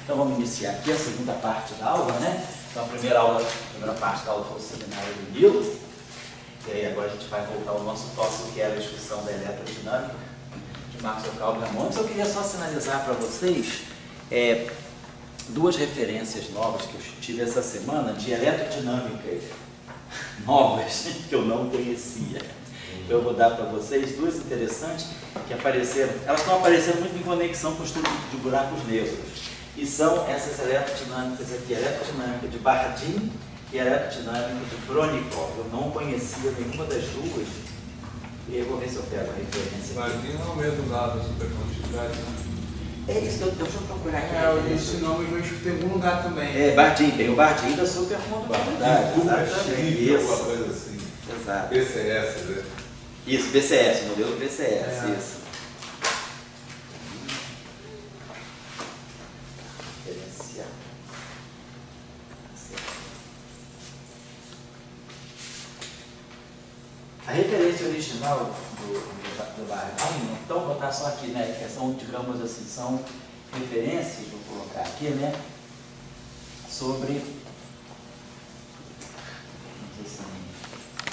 Então vamos iniciar aqui a segunda parte da aula, né? Então a primeira parte da aula foi o seminário do Nilo. E aí agora a gente vai voltar ao nosso tópico, que é a discussão da eletrodinâmica de Maxwell, Coulomb e Ramon. Eu queria só sinalizar para vocês duas referências novas que eu tive essa semana de eletrodinâmica novas que eu não conhecia. Eu vou dar para vocês duas interessantes que apareceram. Elas estão aparecendo muito em conexão com o estudo de buracos negros. E são essas eletrodinâmicas aqui, eletrodinâmica de Bardeen e eletrodinâmica de Bronikov. Eu não conhecia nenhuma das duas. E eu vou ver se eu pego a referência. Bardeen não é o mesmo lado da supercondutividade, né? É isso que eu deixa eu procurar aqui. Esse nome eu escutei em algum lugar também. Bardeen, tem o Bardeen da supercondutividade. Exatamente. Alguma coisa assim. Exato. BCS, né? Isso, BCS, o modelo BCS, isso. Referenciar. A referência original do Bardeen, então vou botar só aqui, né, que são, digamos assim, são referências, vou colocar aqui, né, sobre,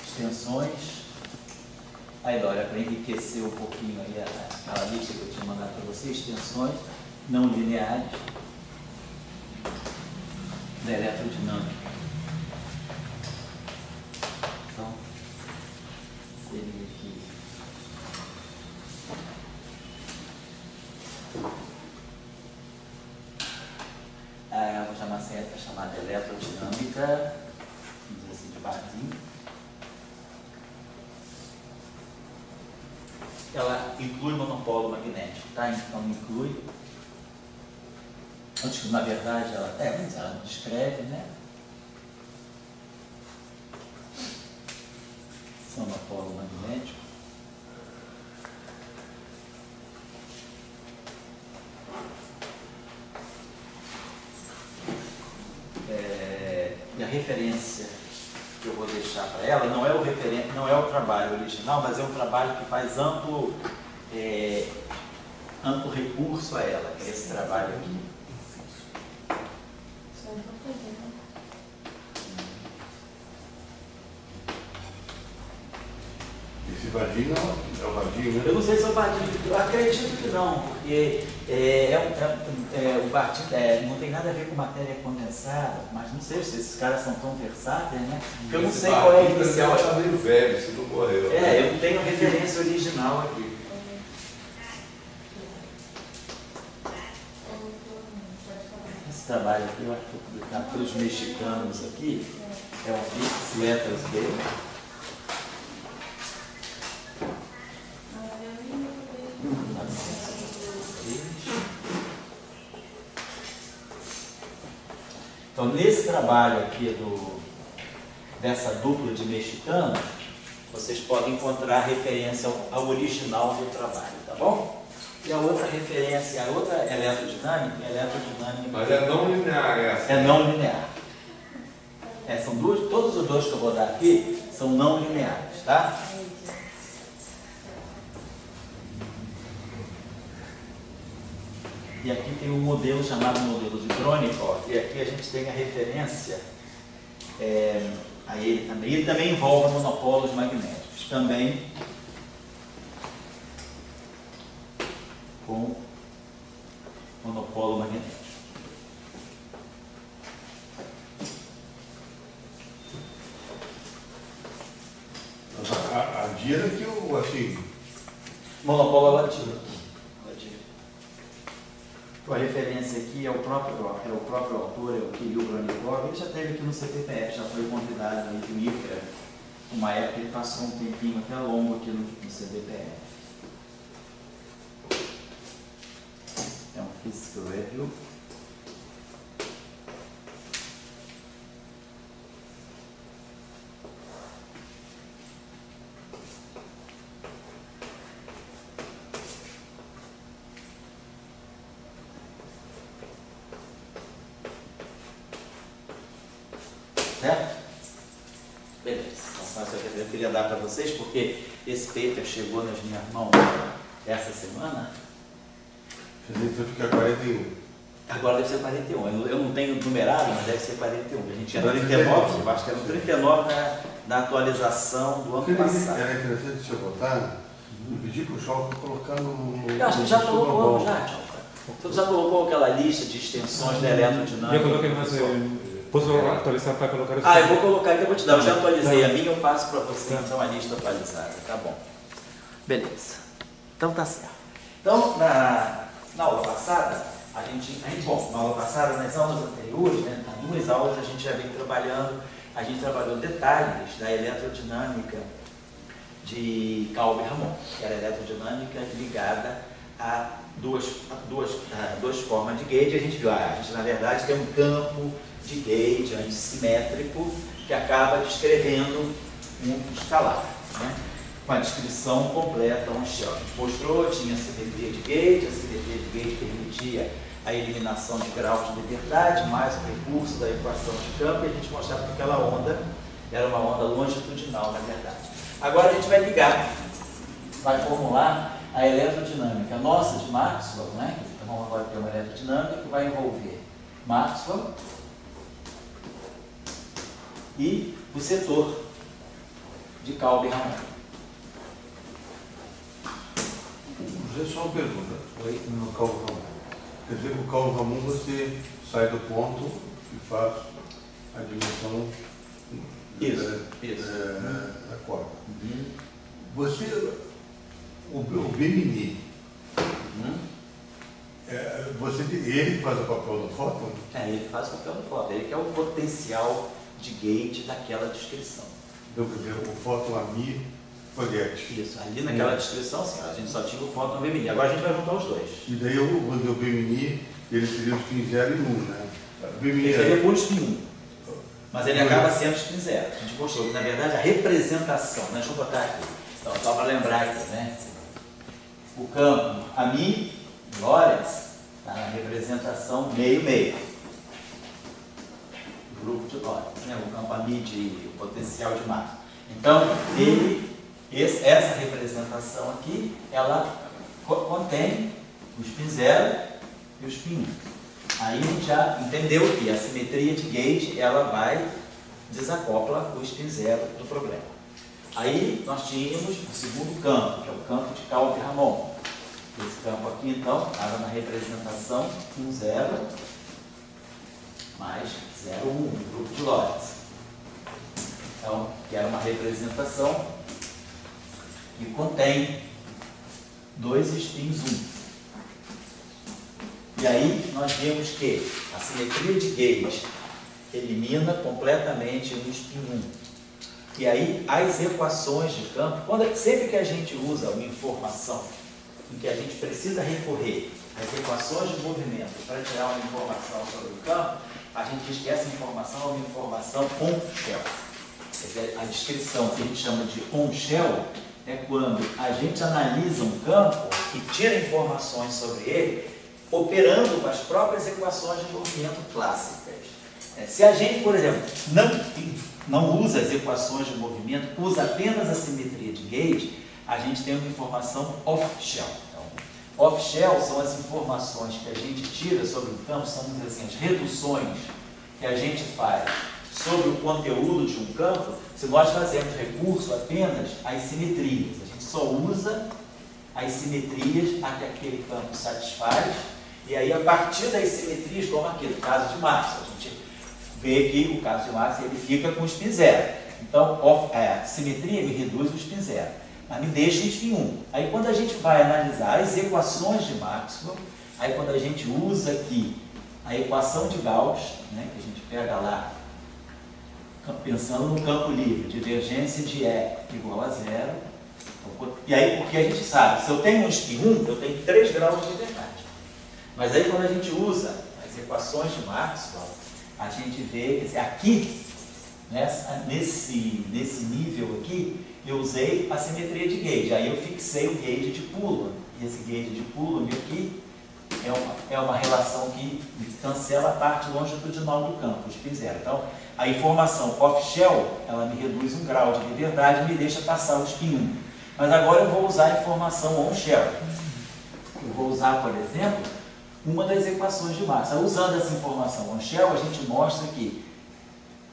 extensões. Aí, olha, para enriquecer um pouquinho aí aquela lista que eu tinha mandado para vocês, extensões não lineares da eletrodinâmica. Então, seria aqui. Eu vou chamar assim, é chamada eletrodinâmica, vamos dizer assim, de Bardeen. Ela inclui monopolo magnético, tá? Então inclui, antes que na verdade ela descreve, né? Monopolo magnético. E a referência que eu vou deixar para ela não é o trabalho original, mas é um trabalho que faz amplo recurso a ela, que é esse trabalho aqui. Esse Bardeen não é o Bardeen, né? Eu não sei se é o Bardeen, eu acredito que não, porque o Bardeen não tem nada a ver com matéria condensada, mas não sei se esses caras são tão versáteis, né? Porque eu não sei qual é a inicial. Está meio velho, se não morreu. Eu não tenho a referência original aqui. Esse trabalho aqui eu acho que foi publicado pelos mexicanos aqui, é o Fix Letras B. Então, nesse trabalho aqui dessa dupla de mexicanos, vocês podem encontrar referência ao original do trabalho, tá bom? E a outra referência, a outra eletrodinâmica. Mas é não linear essa. É não linear. São todos os dois que eu vou dar aqui são não lineares, tá? E aqui tem um modelo chamado modelo de Bronikov, e aqui a gente tem a referência a ele também. Ele também envolve monopolos magnéticos, também com monopolo magnético. A Dira que eu achei. Monopolo latino. A referência aqui é o próprio autor, é o Kirill Bronikov. Ele já esteve aqui no CPPF, já foi convidado aí do IFRA. Uma época ele passou um tempinho até longo aqui no CPPF. É um Physical Review. Certo? Beleza. Então, eu queria dar para vocês, porque esse paper chegou nas minhas mãos essa semana. Você fica 41. Agora deve ser 41. Eu não tenho numerado, mas deve ser 41. A gente tinha 39, eu acho que era 39 na atualização do ano passado. Era interessante você botar e pedir para o Chalca colocar no. Eu acho que já colocou, já, Chalca. Você já colocou aquela lista de extensões da eletrodinâmica? Eu coloquei, mas posso atualizar para colocar isso? Eu vou colocar aqui, eu vou te dar. Eu já atualizei a minha, eu passo para você então a lista atualizada. Tá bom. Beleza. Então tá certo. Então, na aula passada, na aula passada, nas aulas anteriores, né, nas 2 aulas, a gente já vem trabalhando, a gente trabalhou detalhes da eletrodinâmica de Cauchy-Ramond, que era a eletrodinâmica ligada a duas formas de gauge. A gente viu, a gente na verdade tem um campo de gauge antissimétrico que acaba descrevendo um escalar, né? Com a descrição completa, um shell. A gente mostrou, tinha a simetria de gauge, a simetria de gauge permitia a eliminação de graus de liberdade, mais o recurso da equação de campo, e a gente mostrava que aquela onda era uma onda longitudinal, na verdade. Agora a gente vai ligar, vai formular a eletrodinâmica nossa de Maxwell, né? Então vamos agora ter uma eletrodinâmica que vai envolver Maxwell e o setor de Cauchy-Ramond. Só uma pergunta. Oi? No Cauchy-Ramond. Quer dizer que o Cauchy-Ramond você sai do ponto e faz a dimensão da corda. Você, o Bimini, ele faz o papel do fóton? Ele faz o papel do fóton. Ele que é o potencial de gauge daquela descrição. Então, quer dizer, o fóton AMI project. Isso, ali naquela descrição, sim, a gente só tinha o fóton no Bimini. Agora a gente vai juntar os dois. E daí o Bimini, ele seria o spin 0 e 1, né? Ele seria por spin 1, mas ele acaba sendo spin 0. A gente mostrou que, na verdade, a representação, né? Deixa eu botar aqui, então, só para lembrar aqui, né? O campo AMI, Lorentz, está na representação meio-meio. Grupo de Lorentz, né? O campo AMI de potencial de massa. Então, essa representação aqui, ela contém o spin 0 e o spin 1. Aí a gente já entendeu que a simetria de gauge, ela vai desacopla o spin 0 do problema. Aí nós tínhamos o segundo campo, que é o campo de Cauchy-Ramond. Esse campo aqui, então, estava na representação 1, 0 mais 0, 1, no grupo de Lorentz. Então, que era uma representação que contém 2 spins 1. E aí nós vemos que a simetria de gauge elimina completamente o spin 1. E aí as equações de campo, sempre que a gente usa uma informação em que a gente precisa recorrer às equações de movimento para tirar uma informação sobre o campo, a gente diz que essa informação é uma informação on-shell. Quer dizer, a descrição que a gente chama de on-shell é quando a gente analisa um campo e tira informações sobre ele operando com as próprias equações de movimento clássicas. Se a gente, por exemplo, não usa as equações de movimento, usa apenas a simetria de gauge, a gente tem uma informação off-shell. Então, off-shell são as informações que a gente tira sobre o campo, são assim, as reduções que a gente faz sobre o conteúdo de um campo, se nós fazemos recurso apenas às simetrias. A gente só usa as simetrias a que aquele campo satisfaz, e aí a partir das simetrias, como aqui no caso de Maxwell, a gente vê que o caso de Maxwell ele fica com o spin 0. Então, a simetria me reduz o spin 0, mas me deixa o spin 1. Aí quando a gente vai analisar as equações de Maxwell, aí quando a gente usa aqui a equação de Gauss, né, que a gente pega lá, pensando no campo livre, divergência de E igual a 0, e aí porque a gente sabe, se eu tenho um spin 1, eu tenho 3 graus de liberdade. Mas aí quando a gente usa as equações de Maxwell, a gente vê que aqui, nesse nível aqui, eu usei a simetria de gauge. Aí eu fixei o gauge de Coulomb. E esse gauge de Coulomb aqui é uma relação que cancela a parte longitudinal do campo, o spin 0. Então, a informação off-shell, ela me reduz 1 grau de liberdade e me deixa passar o spin 1. Mas agora eu vou usar a informação on-shell. Eu vou usar, por exemplo, uma das equações de massa. Usando essa informação on-shell, a gente mostra que,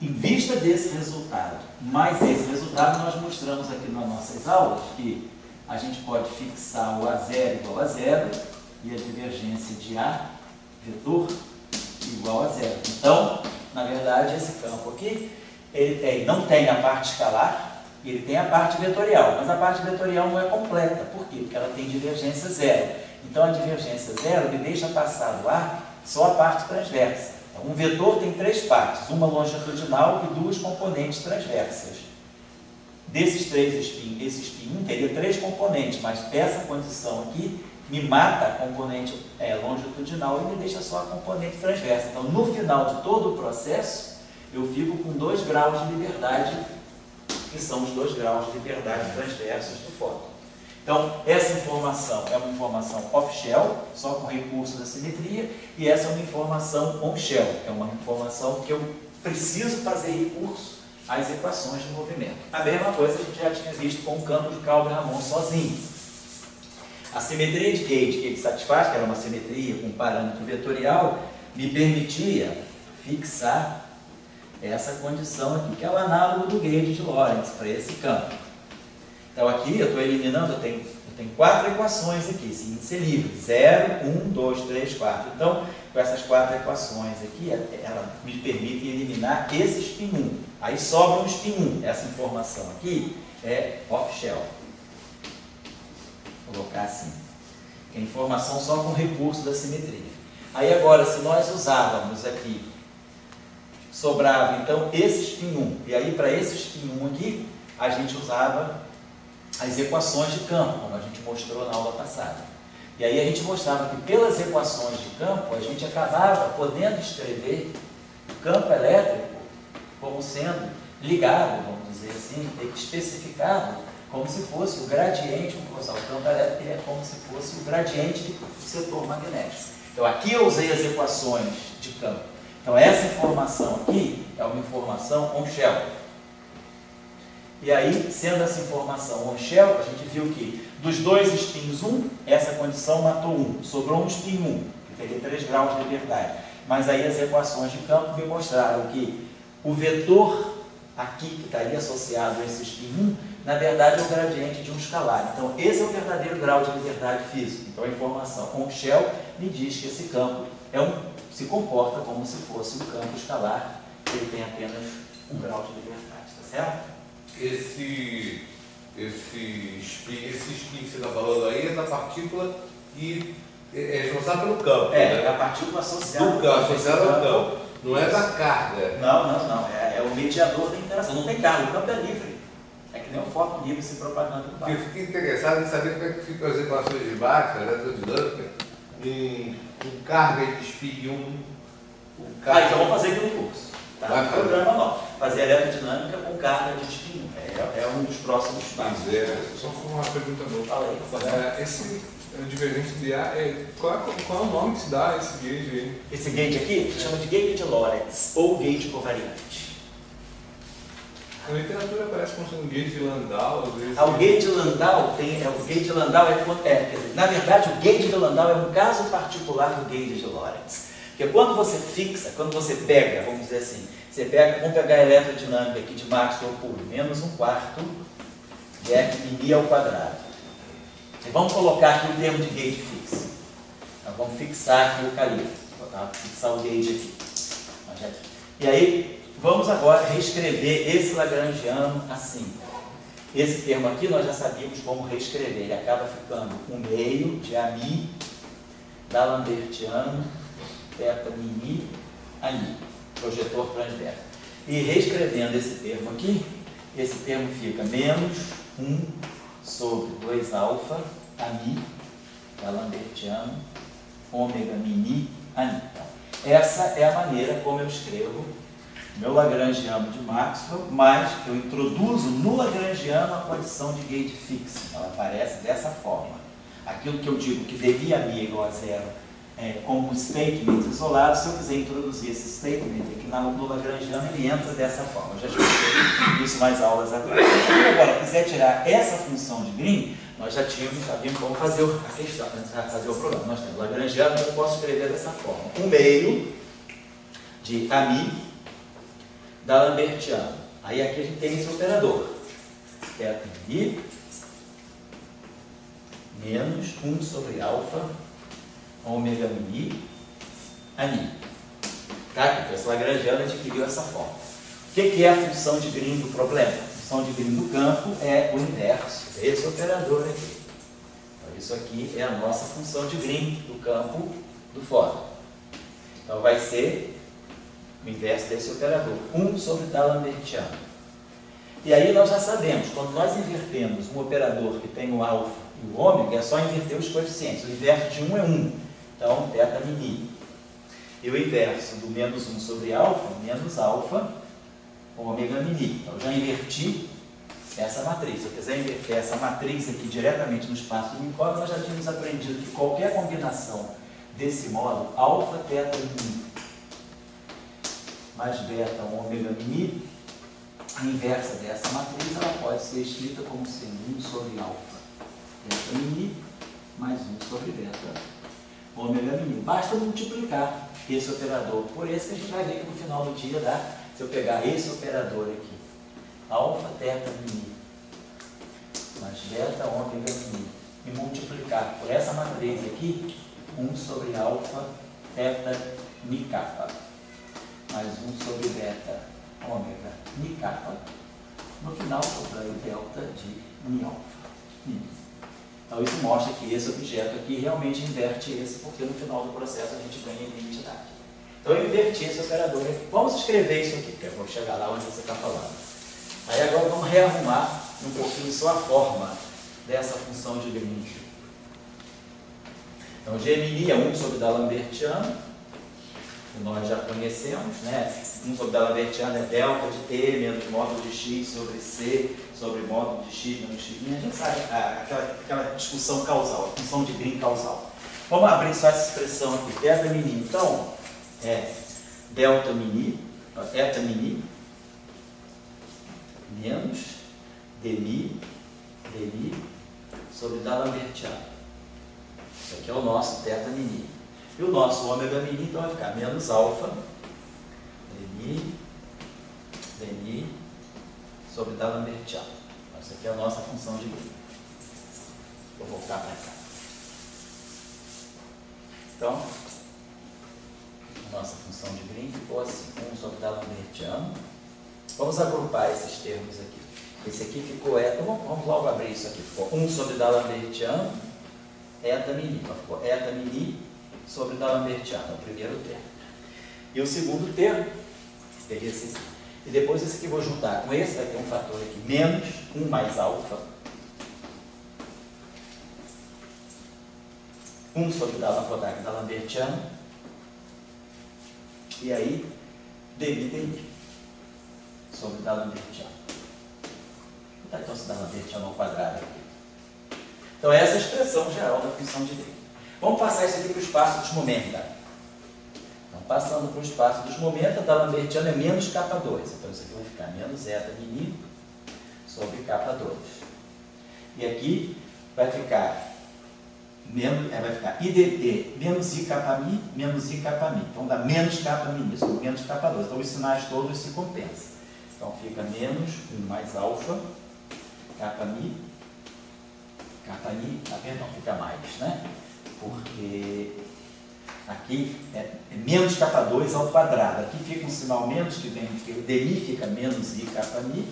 em vista desse resultado, mais esse resultado, nós mostramos aqui nas nossas aulas que a gente pode fixar o A0 igual a 0 e a divergência de A, vetor, igual a 0. Então, na verdade, esse campo aqui, ele não tem a parte escalar, ele tem a parte vetorial, mas a parte vetorial não é completa. Por quê? Porque ela tem divergência 0. Então, a divergência 0 me deixa passar do A só a parte transversa. Então, um vetor tem 3 partes, uma longitudinal e 2 componentes transversas. Desses 3 espinhos, esse espinho teria 3 componentes, mas essa condição aqui me mata a componente longitudinal e me deixa só a componente transversa. Então, no final de todo o processo, eu fico com 2 graus de liberdade, que são os 2 graus de liberdade transversos do fóton. Então, essa informação é uma informação off-shell, só com recurso da simetria, e essa é uma informação on-shell, que é uma informação que eu preciso fazer recurso às equações de movimento. A mesma coisa a gente já tinha visto com o campo de Calder-Ramon sozinho. A simetria de gauge que ele satisfaz, que era uma simetria com parâmetro vetorial, me permitia fixar essa condição aqui, que é o análogo do gauge de Lorentz para esse campo. Então aqui eu estou eliminando, eu tenho 4 equações aqui, esse índice é livre, 0, 1, 2, 3, 4. Então, com essas 4 equações aqui, ela me permite eliminar esse spin 1. Aí sobra um spin 1. Essa informação aqui é off-shell. Vou colocar assim. É informação só com recurso da simetria. Aí agora, se nós usávamos aqui, sobrava então esse spin 1. E aí para esse spin 1 aqui, a gente usava as equações de campo, como a gente mostrou na aula passada. E aí a gente mostrava que pelas equações de campo, a gente acabava podendo escrever o campo elétrico como sendo ligado, vamos dizer assim, especificado, como se fosse o gradiente, o campo elétrico é como se fosse o gradiente do setor magnético. Então aqui eu usei as equações de campo. Então essa informação aqui é uma informação on-shell. E aí, sendo essa informação on-shell, a gente viu que dos 2 spins 1, essa condição matou 1. Sobrou um spin 1, que teria 3 graus de liberdade. Mas aí as equações de campo me mostraram que o vetor aqui, que estaria associado a esse spin 1, na verdade é o gradiente de um escalar. Então, esse é o verdadeiro grau de liberdade física. Então, a informação on-shell me diz que esse campo se comporta como se fosse um campo escalar, ele tem apenas 1 grau de liberdade, tá certo? Esse spin que você está falando aí é da partícula que é responsável pelo campo. É a partícula associada ao campo. Não é da carga. Não. É o mediador da interação. Não tem carga, o campo é livre. É que nem um fóton livre se propagando no bar. Eu fiquei interessado em saber como é que ficam as equações de Maxwell, eletrodinâmica, com carga de spin 1. Então vamos fazer aqui no curso. Tá? No programa não. Fazer eletrodinâmica com carga de spin 1. É um dos próximos passos. Só uma pergunta boa. Fala aí. Esse divergente de A, qual é o nome que se dá a esse gauge aí? Esse gauge aqui se chama de gauge de Lorentz ou gauge covariante. Na literatura aparece como sendo gauge de Landau, às vezes. O gauge de Landau na verdade, o gauge de Landau é um caso particular do gauge de Lorentz. Porque quando você fixa, quando você pega, vamos dizer assim, vamos pegar a eletrodinâmica aqui de Maxwell puro, menos 1/4 de F ao quadrado. E vamos colocar aqui o termo de gauge fixo. Então, vamos fixar aqui o calibre. Vou fixar o gauge aqui. E aí, vamos agora reescrever esse lagrangiano assim. Esse termo aqui nós já sabíamos como reescrever. Ele acaba ficando 1/2 de Ami da Lambertiano θ μi ali, projetor transverso. E reescrevendo esse termo aqui, esse termo fica menos 1 sobre 2α Ami da Lambertiano ômega mini Ami. Então, essa é a maneira como eu escrevo meu lagrangiano de Maxwell, mas eu introduzo no lagrangiano a condição de gauge fixa. Ela aparece dessa forma. Aquilo que eu digo que dB Ami é igual a 0 como um statement isolado, se eu quiser introduzir esse statement aqui no lagrangiano, ele entra dessa forma. Eu já expliquei isso mais aulas atrás. Se eu agora quiser tirar essa função de Green, nós já sabíamos como fazer a questão, fazer o problema. Nós temos Lagrangiano, eu posso escrever dessa forma. Um meio de Ami da Lambertiana. Aí aqui a gente tem esse operador. Θ Mi menos 1 sobre alfa ômega Mi Ami. Tá? Então, esse Lagrangiano adquiriu essa forma. O que é a função de Green do problema? A função de Green do campo é o inverso desse operador aqui. Então, isso aqui é a nossa função de Green do campo do fóton. Então, vai ser o inverso desse operador, 1 sobre D'Alembertiano. E aí nós já sabemos, quando nós invertemos um operador que tem o alfa e o ômega, é só inverter os coeficientes. O inverso de 1 é 1, então θ Mi. E o inverso do menos 1 sobre alfa, menos alfa, ômega Mi. Então, eu já inverti essa matriz. Se eu quiser inverter essa matriz aqui diretamente no espaço de Minkowski, nós já tínhamos aprendido que qualquer combinação desse modo, alfa, θ Mi, mais beta, ômega Mi, a inversa dessa matriz, ela pode ser escrita como sendo 1 sobre alfa, θ Mi, mais 1 sobre beta, ômega Mi. Basta multiplicar esse operador por esse que a gente vai ver que no final do dia dá, se eu pegar esse operador aqui, alfa, θ Mi, mais beta, ômega Mi, e multiplicar por essa matriz aqui, 1 sobre alfa, θ Mi kappa, mais 1 sobre beta, ômega Mi kappa, no final sobrando delta de Mi alfa. Então isso mostra que esse objeto aqui realmente inverte esse, porque no final do processo a gente ganha identidade. Então eu inverti esse operador aqui. Vamos escrever isso aqui, porque eu vou chegar lá onde você está falando. Aí agora vamos rearrumar um pouquinho só a forma dessa função de Green. Então G' é 1 sobre D'Alembertiano, que nós já conhecemos, né? 1 sobre D'Alembertiano é delta de T menos módulo de X sobre C sobre módulo de X menos X'. A gente sabe aquela discussão causal, a função de Green causal. Vamos abrir só essa expressão aqui, θ Mi. Então, é delta Mi, θ Mi, menos dmi sobre D'Alembertiano. Isso aqui é o nosso θ Mi. E o nosso ômega Mi, então, vai ficar menos alfa dmi sobre D'Alembertiano. Essa aqui é a nossa função de Green. Vou voltar para cá. Então, a nossa função de Green ficou assim, 1 sobre D'Alembertiano. Vamos agrupar esses termos aqui. Esse aqui ficou então vamos logo abrir isso aqui. Ficou 1 sobre D'Alembertiano, θ Mi. Então, ficou θ Mi sobre D'Alembertiano, é o primeiro termo. E o segundo termo, peguei esse aqui. E depois esse aqui eu vou juntar com esse, vai ter um fator aqui, menos 1 mais alfa, 1 sobre D'Alembertiano, e aí dmi sobre D'Alembertiano. Vou botar então esse D'Alembertiano ao quadrado aqui. Então essa é a expressão geral da função de Green. Vamos passar isso aqui para o espaço dos momentos. Então, passando para o espaço dos momentos, D'Alembertiano é menos K2. Então, isso aqui vai ficar menos θ Mi sobre K2. E aqui vai ficar IDT menos I kappa Mi menos I kappa Mi. Então, dá menos K Mi sobre menos K2. Então, os sinais todos se compensam. Então, fica menos 1 mais alfa, kappa Mi, perdão, fica mais, né? Porque aqui é menos K2 ao quadrado. Aqui fica um sinal menos que vem, porque o dmi fica menos I kappa Mi,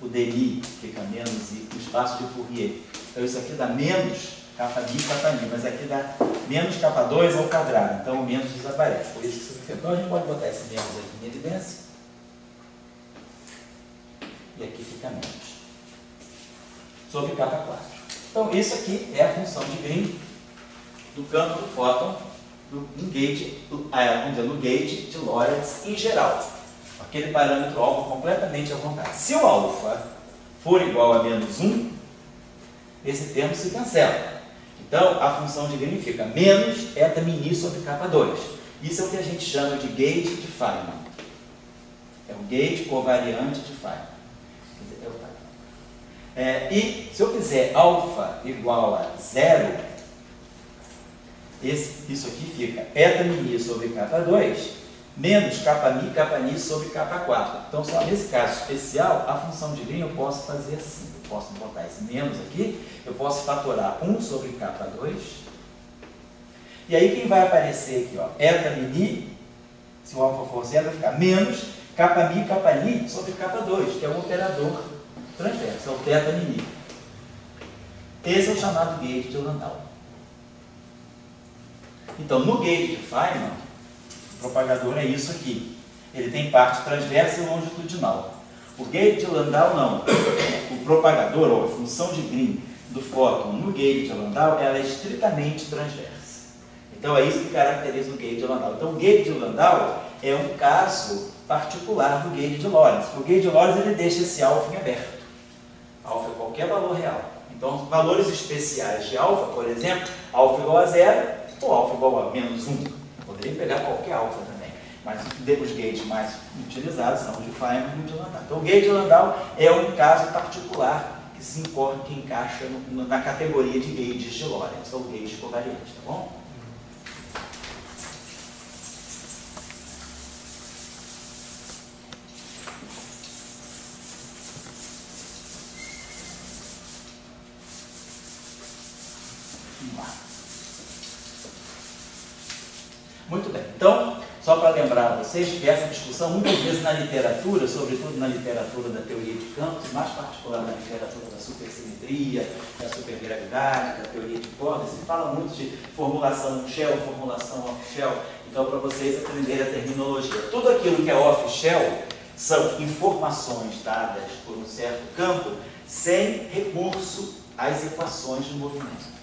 o dmi fica menos I, o espaço de Fourier. Então isso aqui dá menos kappa Mi, mas aqui dá menos K2 ao quadrado. Então o menos desaparece. Por isso que isso fica. Então a gente pode botar esse menos aqui em evidência. E aqui fica menos. Sobre K4. Então isso aqui é a função de Green do campo do fóton no gate de Lorentz em geral. Aquele parâmetro alfa completamente à vontade. Se o alfa for igual a menos 1, esse termo se cancela. Então, a função de Green fica menos θ Mi sobre K2. Isso é o que a gente chama de gate de Feynman. É o gate covariante de Feynman. E se eu fizer alfa igual a 0, isso aqui fica eta μ sobre K2 menos κ ni sobre K4. Então, só nesse caso especial, a função de Green eu posso fazer assim. Eu posso botar esse menos aqui, eu posso fatorar 1 sobre K2. E aí quem vai aparecer aqui, ó, eta μ, se o alfa for 0, vai ficar menos κ ni sobre K2, que é um operador transverso, é o θ μ. Esse é o chamado gate de Landau. Então, no gate de Feynman, o propagador é isso aqui. Ele tem parte transversa e longitudinal. O gate de Landau não. O propagador, ou a função de Green do fóton no gate de Landau, ela é estritamente transversa. Então, é isso que caracteriza o gate de Landau. Então, o gate de Landau é um caso particular do gate de Lorentz. O gate de Lorentz ele deixa esse alfa em aberto. Alfa é qualquer valor real. Então, valores especiais de alfa, por exemplo, alfa igual a 0 ou alfa igual a menos 1. Poderia pegar qualquer alfa também. Mas os gates mais utilizados são o de Feynman e o de Landau. Então, o gate de Landau é um caso particular que encaixa na categoria de gates de Lorentz, ou gates covariantes, tá bom? Muito bem, então, só para lembrar a vocês que essa discussão, muitas vezes na literatura, sobretudo na literatura da teoria de campos, e mais particular na literatura da supersimetria, da supergravidade, da teoria de cordas, se fala muito de formulação shell, formulação off-shell. Então, para vocês aprenderem a terminologia. Tudo aquilo que é off-shell são informações dadas por um certo campo sem recurso às equações de movimento.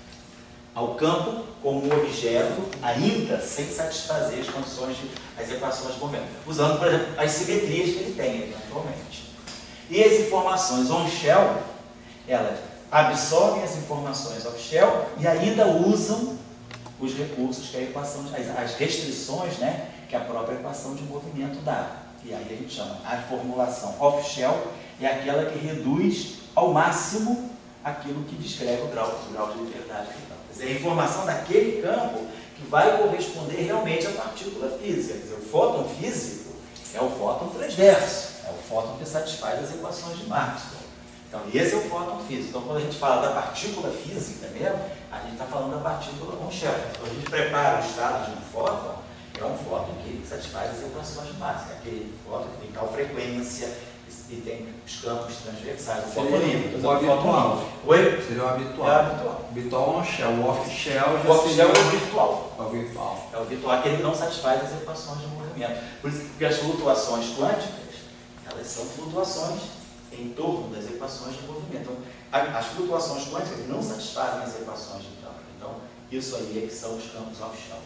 Ao campo como um objeto, ainda sem satisfazer as condições, as equações de movimento, usando, por exemplo, as simetrias que ele tem, eventualmente. E as informações on-shell, elas absorvem as informações off-shell e ainda usam os recursos que a equação, as restrições, né, que a própria equação de movimento dá. E aí a gente chama a formulação off-shell, é aquela que reduz ao máximo aquilo que descreve o grau de liberdade. Quer dizer, a informação daquele campo que vai corresponder realmente à partícula física. Quer dizer, o fóton físico é o fóton transverso, é o fóton que satisfaz as equações de Maxwell. Então, esse é o fóton físico. Então, quando a gente fala da partícula física mesmo, a gente está falando da partícula on-shell. Quando a gente prepara o estado de um fóton, é um fóton que satisfaz as equações de Maxwell. É aquele fóton que tem tal frequência e tem os campos transversais. O fóton livre. O habitual. Oi? Seria o habitual. É o habitual. Habitual on-shell. O off-shell O off-shell é o virtual. É o virtual. É o virtual, aquele que não satisfaz as equações de movimento. Por isso que as flutuações quânticas, elas são flutuações em torno das equações de movimento. Então, as flutuações quânticas não satisfazem as equações de campo. Então, isso aí é que são os campos off-shell.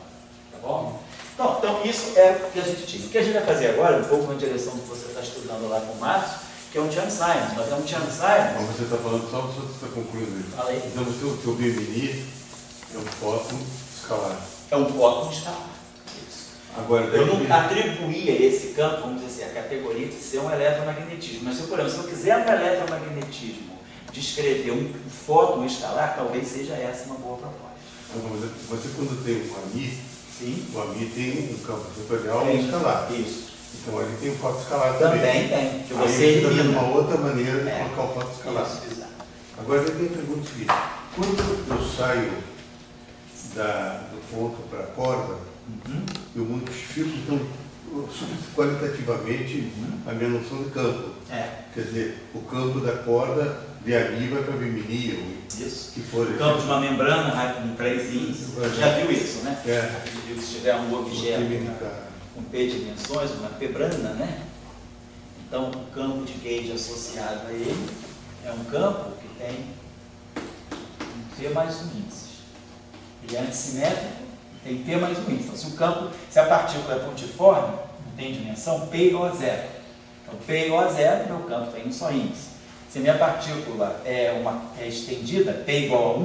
Tá bom? Então, isso é o que a gente tinha. O que a gente vai fazer agora, um pouco na direção que você está estudando lá com o Márcio, que é um Chern-Simons, mas é um Chern-Simons. Mas você está falando só você está concluindo isso. Fala aí. Então, o seu BMI é um fóton escalar. É um fóton escalar. Agora, Eu não atribuía a esse campo, vamos dizer assim, a categoria de ser um eletromagnetismo. Mas, por exemplo, se eu quiser no eletromagnetismo descrever um fóton escalar, talvez seja essa uma boa proposta. Então, você quando tem um AMI, Sim. o AMI tem um campo vetorial e um escalar. Isso. Então ele tem um fóton escalar Também tem. Que Aí você está dando elimina. uma outra maneira de colocar o fóton escalar. Isso, exato. Agora eu tenho a pergunta seguinte. Quando eu saio do ponto para a corda, eu modifico então, qualitativamente a minha noção de campo. Quer dizer, o campo da corda de AMI vai para BMI, Isso. que for. O campo de uma membrana vai com 3 índices. Já viu isso, né? É. Já viu que se tiver um objeto com P dimensões, uma P-brana, né? Então, o campo de gauge associado a ele é um campo que tem um P mais um índice. Ele é antissimétrico, tem P mais um índice. Então, se a partícula é pontiforme, não tem dimensão, P igual a 0. Então, P igual a 0, meu campo tem um só índice. Se a minha partícula é estendida, P igual a 1,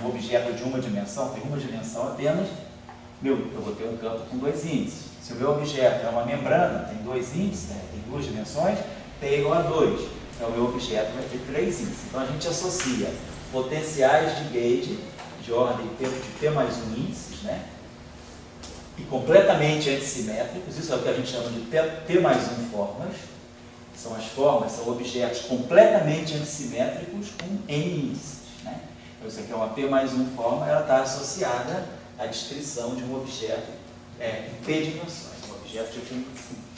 um objeto de uma dimensão, tem uma dimensão apenas, eu vou ter um campo com 2 índices. Se o meu objeto é uma membrana, tem 2 índices, tem 2 dimensões, P igual a 2. o meu objeto vai ter 3 índices. Então a gente associa potenciais de gauge de ordem de T mais 1 índices, né? E completamente antissimétricos, isso é o que a gente chama de T mais 1 formas. São as formas, são objetos completamente antissimétricos com N índices, né? Então isso aqui é uma P mais 1 forma, ela está associada à descrição de um objeto em P dimensões, um objeto tipo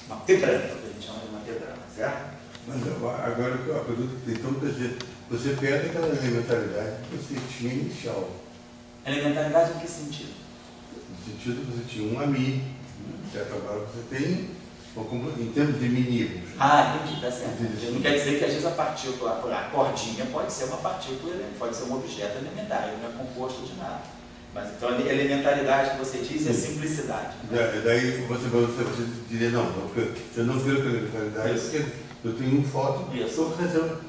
uma P branca, que a gente chama de uma P branca, certo? Mas agora a pergunta que tem, então, quer dizer, você perde aquela elementaridade que você tinha inicial. Elementaridade em que sentido? No sentido que você tinha um AMI, certo? Agora você tem, em termos de minimos. Ah, entendi, tá certo. Não quer dizer que às vezes a partícula, a cordinha pode ser uma partícula, pode ser um objeto elementar, ele não é composto de nada. Mas então a elementaridade que você diz é simplicidade. Daí você diria, não, eu não perco a elementaridade, porque eu tenho um fóton. Isso.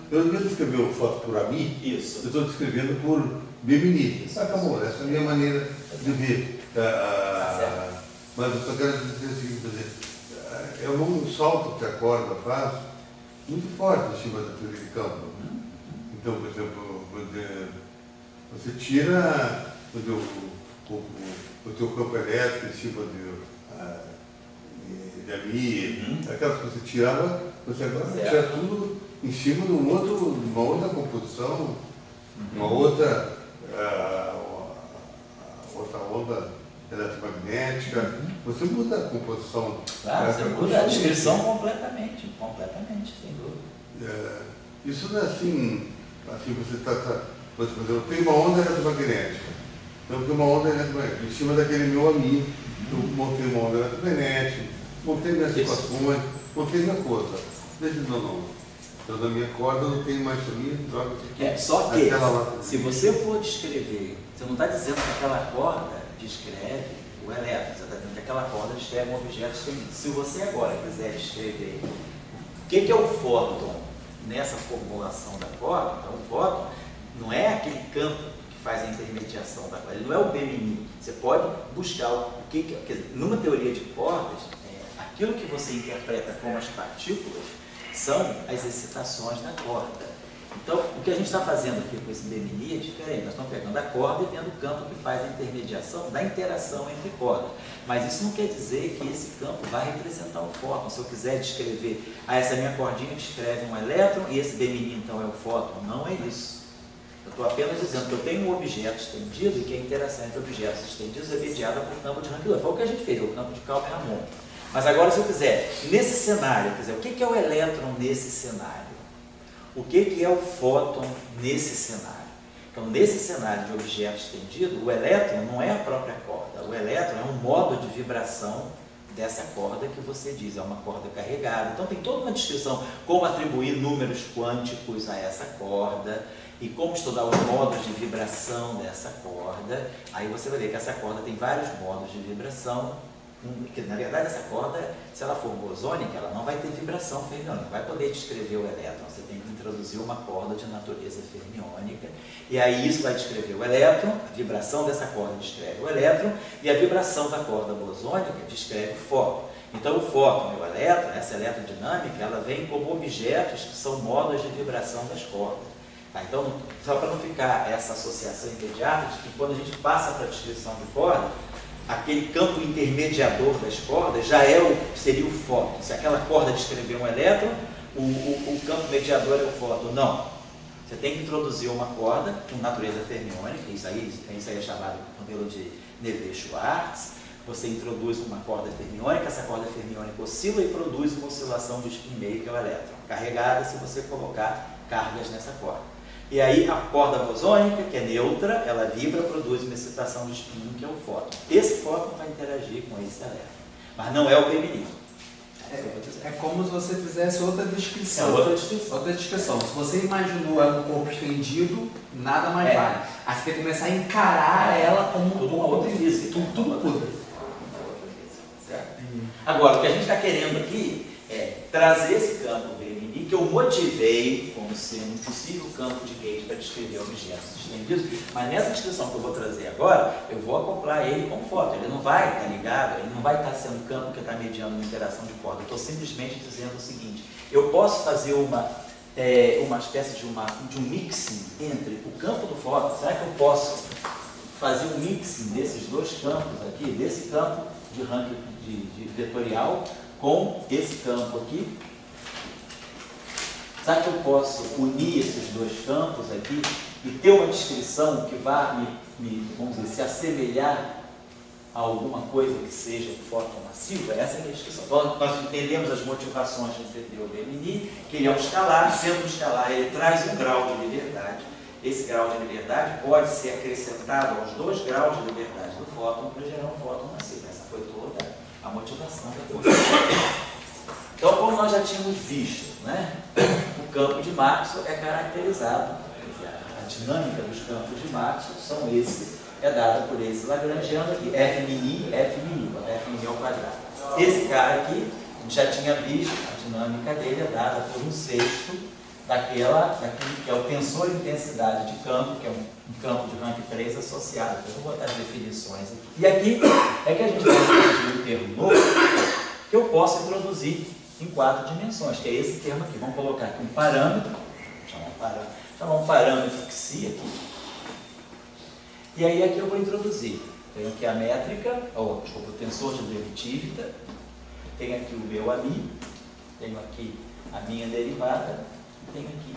Eu não vou descrever o fóton por AMI, Isso. eu estou descrevendo por BMNI. Acabou, essa é a minha maneira de ver. Mas eu só quero dizer o seguinte, é um salto que a corda faz muito forte em cima da teoria de campo. Então, por exemplo, você tira o teu campo elétrico em cima de AMI, aquelas que você tirava, você agora tira tudo em cima de uma outra composição, uma outra onda eletromagnética. Você muda a composição. Claro, você muda a descrição completamente, sem dúvida. Isso não é assim você está, por exemplo, tem uma onda eletromagnética. Então, tem uma onda eletromagnética. Em cima daquele meu AMI, eu montei uma onda eletromagnética, montei minhas equações, montei minha coisa. Não. Então, na minha corda eu não tenho mais AMI, droga isso aqui. Só que, se você for descrever, você não está dizendo que aquela corda descreve o elétron, você está dizendo que aquela corda descreve um objeto finitos. Se você agora quiser descrever o que é o fóton nessa formulação da corda, então o fóton não é aquele campo que faz a intermediação da corda, ele não é o BMI. Você pode buscar o que quer dizer, numa teoria de cordas, aquilo que você interpreta como as partículas são as excitações da corda. Então, o que a gente está fazendo aqui com esse BMI é diferente. Nós estamos pegando a corda e vendo o campo que faz a intermediação da interação entre cordas. Mas isso não quer dizer que esse campo vai representar um fóton. Se eu quiser descrever, essa minha cordinha descreve um elétron e esse BMI então é o fóton. Não é isso. Eu estou apenas dizendo que eu tenho um objeto estendido e que a interação entre objetos estendidos é mediada por campo de Rankine. Foi o que a gente fez, o campo de Kalb-Ramond. Mas agora, se eu quiser, nesse cenário, o que é o elétron nesse cenário? O que é o fóton nesse cenário? Então, nesse cenário de objeto estendido, o elétron não é a própria corda. O elétron é um modo de vibração dessa corda que você diz, é uma corda carregada. Então, tem toda uma descrição como atribuir números quânticos a essa corda e como estudar os modos de vibração dessa corda. Aí você vai ver que essa corda tem vários modos de vibração. Porque, na verdade, essa corda, se ela for bosônica, ela não vai ter vibração fermiônica, não vai poder descrever o elétron. Você tem que introduzir uma corda de natureza fermiônica, e aí isso vai descrever o elétron, a vibração dessa corda descreve o elétron, e a vibração da corda bosônica descreve o fóton. Então, o fóton e o elétron, essa eletrodinâmica, ela vem como objetos que são modos de vibração das cordas. Tá? Então, só para não ficar essa associação imediata de que quando a gente passa para a descrição de corda, aquele campo intermediador das cordas já seria o fóton. Se aquela corda descrever um elétron, o campo mediador é o fóton. Não. Você tem que introduzir uma corda com natureza fermiônica, isso aí é chamado modelo de Navier-Schwarz. Você introduz uma corda fermiônica, essa corda fermiônica oscila e produz uma oscilação do spin meio, que é o elétron. Carregada se você colocar cargas nessa corda. E aí a corda bosônica, que é neutra, ela vibra, produz uma excitação de spin, que é o fóton. Esse fóton vai interagir com esse elétron, mas não é o BMI. É como se você fizesse outra descrição. Outra descrição. Se você imaginou ela no corpo estendido, nada mais vale. Aí você tem que começar a encarar ela como uma outra física. Tudo muda. Agora, o que a gente está querendo aqui é trazer esse campo BMI, que eu motivei como sendo um possível campo de gauge para descrever objetos estendidos, mas nessa descrição que eu vou trazer agora, eu vou acoplar ele com fóton. Ele não vai estar ligado, ele não vai estar sendo campo que está mediando uma interação de corda. Eu estou simplesmente dizendo o seguinte: eu posso fazer uma uma espécie de um mixing entre o campo do fóton. Será que eu posso fazer um mixing desses dois campos aqui, desse campo de ranking de vetorial com esse campo aqui? Será que eu posso unir esses dois campos aqui e ter uma descrição que vá vamos dizer, se assemelhar a alguma coisa que seja um fóton massivo? Essa é a descrição. Nós entendemos as motivações de entender o BMNI, que ele é um escalar, sendo um escalar, ele traz um grau de liberdade. Esse grau de liberdade pode ser acrescentado aos 2 graus de liberdade do fóton para gerar um fóton massivo. Essa foi toda a motivação da coisa. Então, como nós já tínhamos visto, né, o campo de Maxwell é caracterizado, a dinâmica dos campos de Maxwell é dada por esse lagrangiano aqui, F mini ao quadrado. Esse cara aqui, a gente já tinha visto, a dinâmica dele é dada por 1/6 daquilo que é o tensor de intensidade de campo, que é um campo de rank 3 associado. Então, eu vou botar as definições aqui. E aqui é que a gente vai introduzir um termo novo que eu posso introduzir em 4 dimensões, que é esse termo aqui. Vamos colocar aqui um parâmetro, chamar um parâmetro psi aqui. E aí aqui eu vou introduzir. Tenho aqui a métrica, o tensor de Levi-Tivita, tenho aqui o meu AMI, tenho aqui a minha derivada, e tenho aqui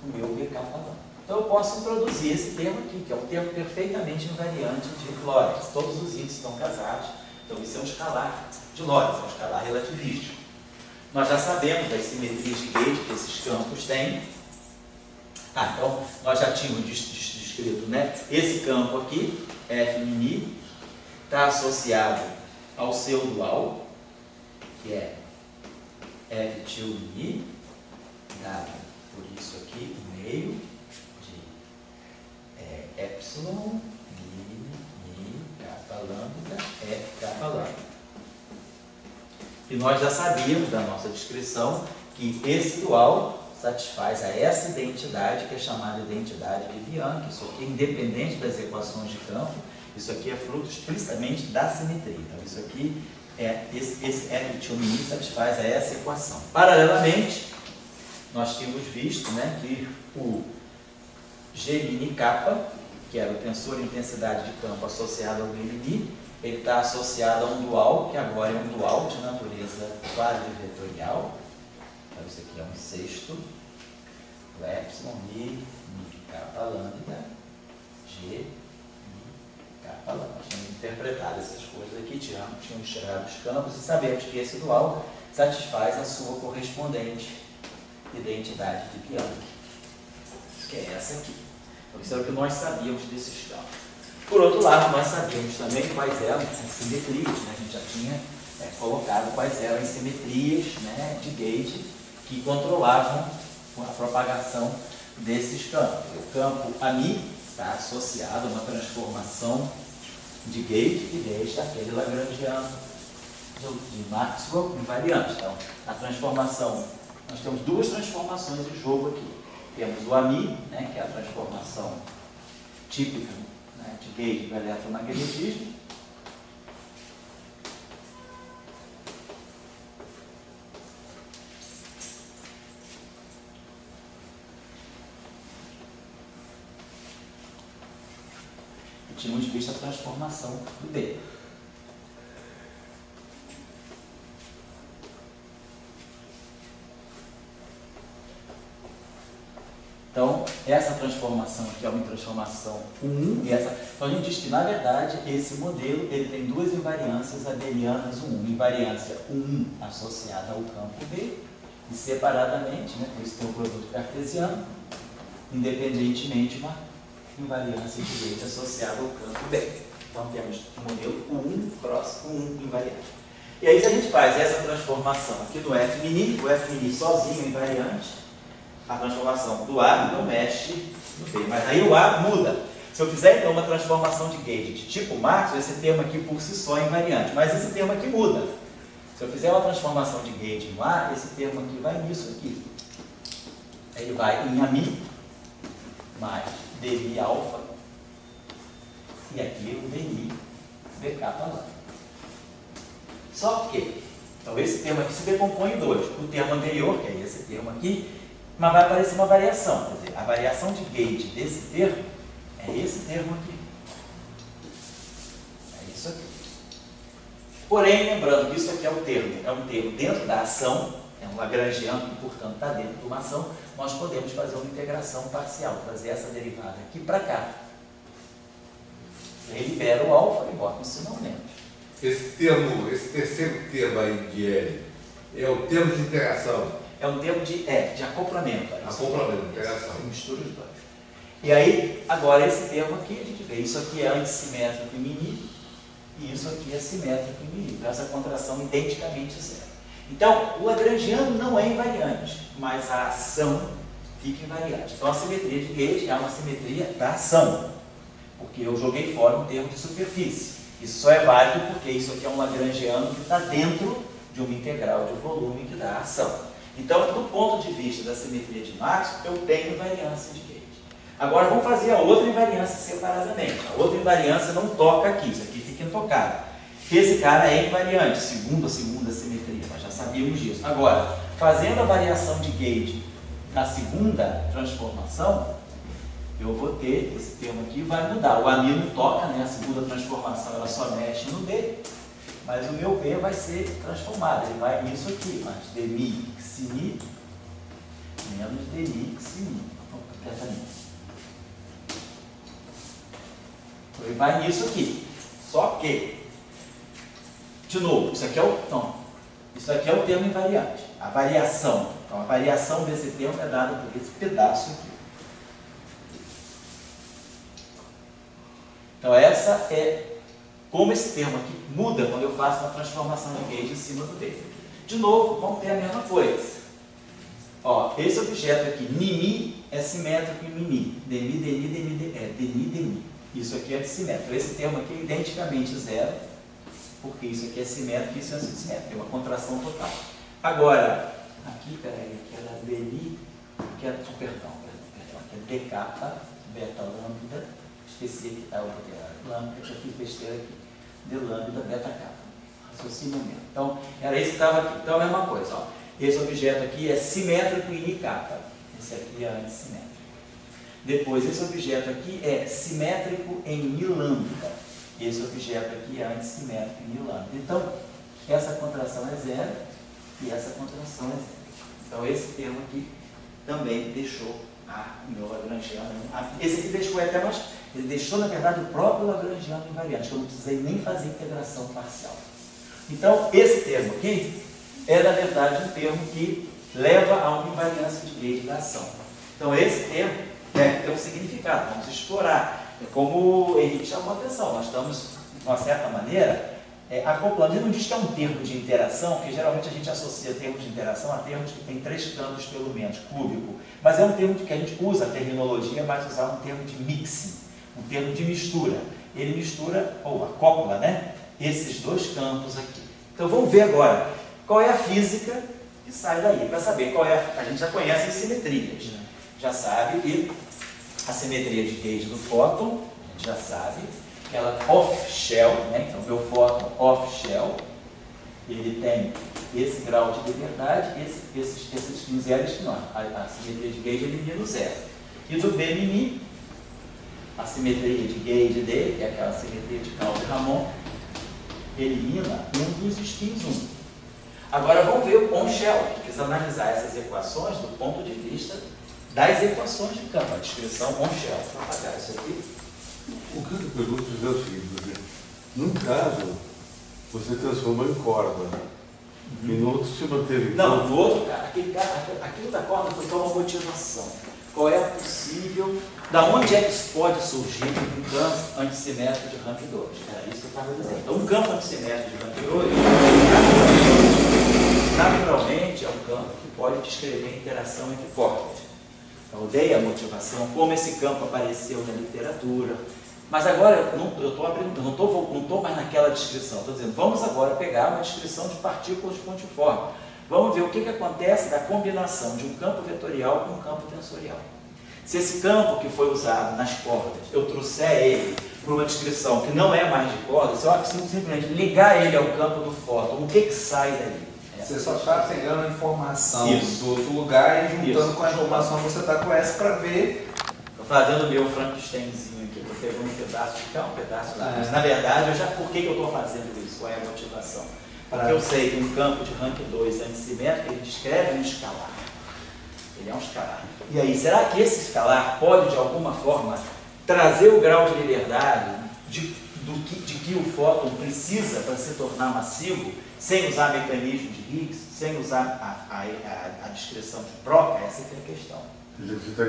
o meu BK falando. Então eu posso introduzir esse termo aqui, que é um termo perfeitamente invariante de Lorentz. Todos os índices estão casados, então isso é um escalar de Lorentz, é um escalar relativístico. Nós já sabemos das simetrias de Gauge que esses campos têm. Então nós já tínhamos descrito, né? Esse campo aqui, F mini, está associado ao seu dual, que é F tilde mini, dado por isso aqui, o meio de epsilon, mi, kappa lambda, F kappa lambda. E nós já sabíamos da nossa descrição que esse dual satisfaz a essa identidade que é chamada identidade de Bianchi. Isso aqui é independente das equações de campo, isso aqui é fruto explicitamente da simetria. Então isso aqui esse F tilde mini satisfaz a essa equação. Paralelamente, nós tínhamos visto, né, que o G mini kappa, que era o tensor de intensidade de campo associado ao BMI, ele está associado a um dual, que agora é um dual de natureza quadrivetorial. Então isso aqui é 1/6 do epsilon mi kappa lambda G mi kappa lambda. Nós tínhamos interpretado essas coisas aqui, tínhamos tirado os campos e sabemos que esse dual satisfaz a sua correspondente identidade de Bianchi, que é essa aqui. Então isso era o que nós sabíamos desses campos. Por outro lado, nós sabíamos também quais eram as simetrias, né? A gente já tinha colocado quais eram as simetrias, né, de Gauge que controlavam a propagação desses campos. O campo AMI está associado a uma transformação de Gauge, que desde aquele lagrangiano de Maxwell invariante. Então, a transformação, nós temos 2 transformações de jogo aqui. Temos o AMI, né, que é a transformação típica, né, de Gauge do eletromagnetismo. E tínhamos visto a transformação do B. Então, essa transformação aqui é uma transformação 1, então a gente diz que, na verdade, esse modelo ele tem 2 invariâncias abelianas 1. Invariância 1 associada ao campo B e separadamente, né, por isso tem o produto cartesiano, independentemente uma invariância de Gauge associada ao campo B. Então, temos o modelo 1 próximo 1 invariante. E aí, se a gente faz essa transformação aqui no F mini, o F mini sozinho é invariante, a transformação do A não mexe no B, mas aí o A muda. Se eu fizer então uma transformação de Gauge de tipo Maxwell, esse termo aqui por si só é invariante, mas esse termo aqui muda. Se eu fizer uma transformação de Gauge no A, esse termo aqui vai nisso aqui. Ele vai em AMI mais DI alfa e aqui o DI BK lambda. Só que, então esse termo aqui se decompõe em 2. O termo anterior, que é esse termo aqui, mas vai aparecer uma variação. Quer dizer, a variação de gauge desse termo é esse termo aqui. É isso aqui. Porém, lembrando que isso aqui é um termo dentro da ação, é um lagrangiano que, portanto, está dentro de uma ação, nós podemos fazer uma integração parcial, trazer essa derivada aqui para cá. E aí libera o alfa e bota isso no aumento. Esse terceiro termo aí de L, é o termo de interação? É um termo de acoplamento. Acoplamento, interação. Mistura os dois. E aí, agora esse termo aqui, a gente vê, isso aqui é antissimétrico em mini, e isso aqui é simétrico em mini. Então, essa contração identicamente zero. Então, o lagrangiano não é invariante, mas a ação fica invariante. Então, a simetria de gauge é uma simetria da ação, porque eu joguei fora um termo de superfície. Isso só é válido porque isso aqui é um lagrangiano que está dentro de uma integral de volume que dá a ação. Então, do ponto de vista da simetria de Maxwell, eu tenho invariância de gauge. Agora, vamos fazer a outra invariância separadamente. A outra invariância não toca aqui, isso aqui fica intocado. Esse cara é invariante, segundo a segunda simetria, nós já sabíamos disso. Agora, fazendo a variação de gauge na segunda transformação, eu vou ter, esse termo aqui vai mudar. O AMI não toca, né? A segunda transformação ela só mexe no D, mas o meu B vai ser transformado, ele vai nisso aqui, mas dmi xi menos dmi xi. Então, ele vai nisso aqui. Só que, de novo, isso aqui é o termo invariante. A variação. Então, a variação desse termo é dada por esse pedaço aqui. Então, essa é como esse termo aqui muda quando eu faço uma transformação de gauge em cima do D. De novo, vamos ter a mesma coisa. Ó, esse objeto aqui, nimi, é simétrico em mini. Demi. Isso aqui é simétrico. Esse termo aqui é identicamente zero, porque isso aqui é simétrico e isso é antissimétrico. É uma contração total. Agora, aqui, peraí, aqui era dmi, aqui é, perdão, aqui é d kappa, beta lambda. Esqueci que está o lambda, eu já fiz besteira aqui. De lambda, beta kappa. Raciocínio mesmo. Então, era isso que estava aqui. Então, a mesma coisa. Ó. Esse objeto aqui é simétrico em I kappa. Esse aqui é antissimétrico. Depois, esse objeto aqui é simétrico em Mi lambda. Esse objeto aqui é antissimétrico em Mi lambda. Então, essa contração é zero e essa contração é zero. Então, esse termo aqui também deixou o meu lagrangiano. Esse aqui deixou até mais. Ele deixou, na verdade, o próprio lagrangiano invariante, que eu não precisei nem fazer integração parcial. Então, esse termo aqui é, na verdade, um termo que leva a uma invariância de gauge da ação. Então, esse termo tem um significado, vamos explorar. É como o Henrique chamou a atenção, nós estamos, de uma certa maneira, acoplando. Ele não diz que é um termo de interação, porque geralmente a gente associa termos de interação a termos que tem 3 campos pelo menos, cúbico. Mas é um termo que a gente usa a terminologia, mas usar um termo de mixing, um termo de mistura. Ele mistura, ou acopla, né, esses 2 campos aqui. Então vamos ver agora qual é a física que sai daí, para saber qual é. A gente já conhece as simetrias, né? Já sabe que a simetria de gauge do fóton, a gente já sabe que ela off-shell, né? Então meu fóton off-shell, ele tem esse grau de liberdade, esses fins zero que não. A simetria de gauge elimina o zero. E do B mini, a simetria de gauge dele, que é aquela simetria de Calder-Ramon, elimina um dos spins 1. Agora vamos ver o on-shell. A gente precisa analisar essas equações do ponto de vista das equações de campo, a descrição on-shell. Vou apagar isso aqui. O que eu pergunto é o seguinte, num caso, você transformou em corda, e no outro se manteve. Não, no outro, cara, aquilo da corda foi só uma motivação. Qual é a possível, da onde é que isso pode surgir um campo antissimétrico de rank 2? Era isso que eu estava dizendo. Então, um campo antissimétrico de rank 2, naturalmente, é um campo que pode descrever interação entre cordas. Eu dei a motivação, como esse campo apareceu na literatura. Mas agora, eu não estou mais naquela descrição. Estou dizendo, vamos agora pegar uma descrição de partículas pontiformes. Vamos ver o que acontece da combinação de um campo vetorial com um campo tensorial. Se esse campo que foi usado nas cordas, eu trouxer ele para uma descrição que não é mais de cordas, se eu simplesmente ligar ele ao campo do fóton, o que sai dali? Você só está pegando a informação Isso. do outro lugar e juntando Isso. com a informação que você está com essa para ver. Estou fazendo o meu Frankensteinzinho aqui, estou pegando um pedaço de cá, um pedaço lá. Mas, na verdade, por que eu estou fazendo isso? Qual é a motivação? Porque eu sei que um campo de rank 2 antissimétrico, ele descreve um escalar. Ele é um escalar. E aí, será que esse escalar pode, de alguma forma, trazer o grau de liberdade de que o fóton precisa para se tornar massivo, sem usar mecanismo de Higgs, sem usar a descrição de Broca? Essa é a questão. Você está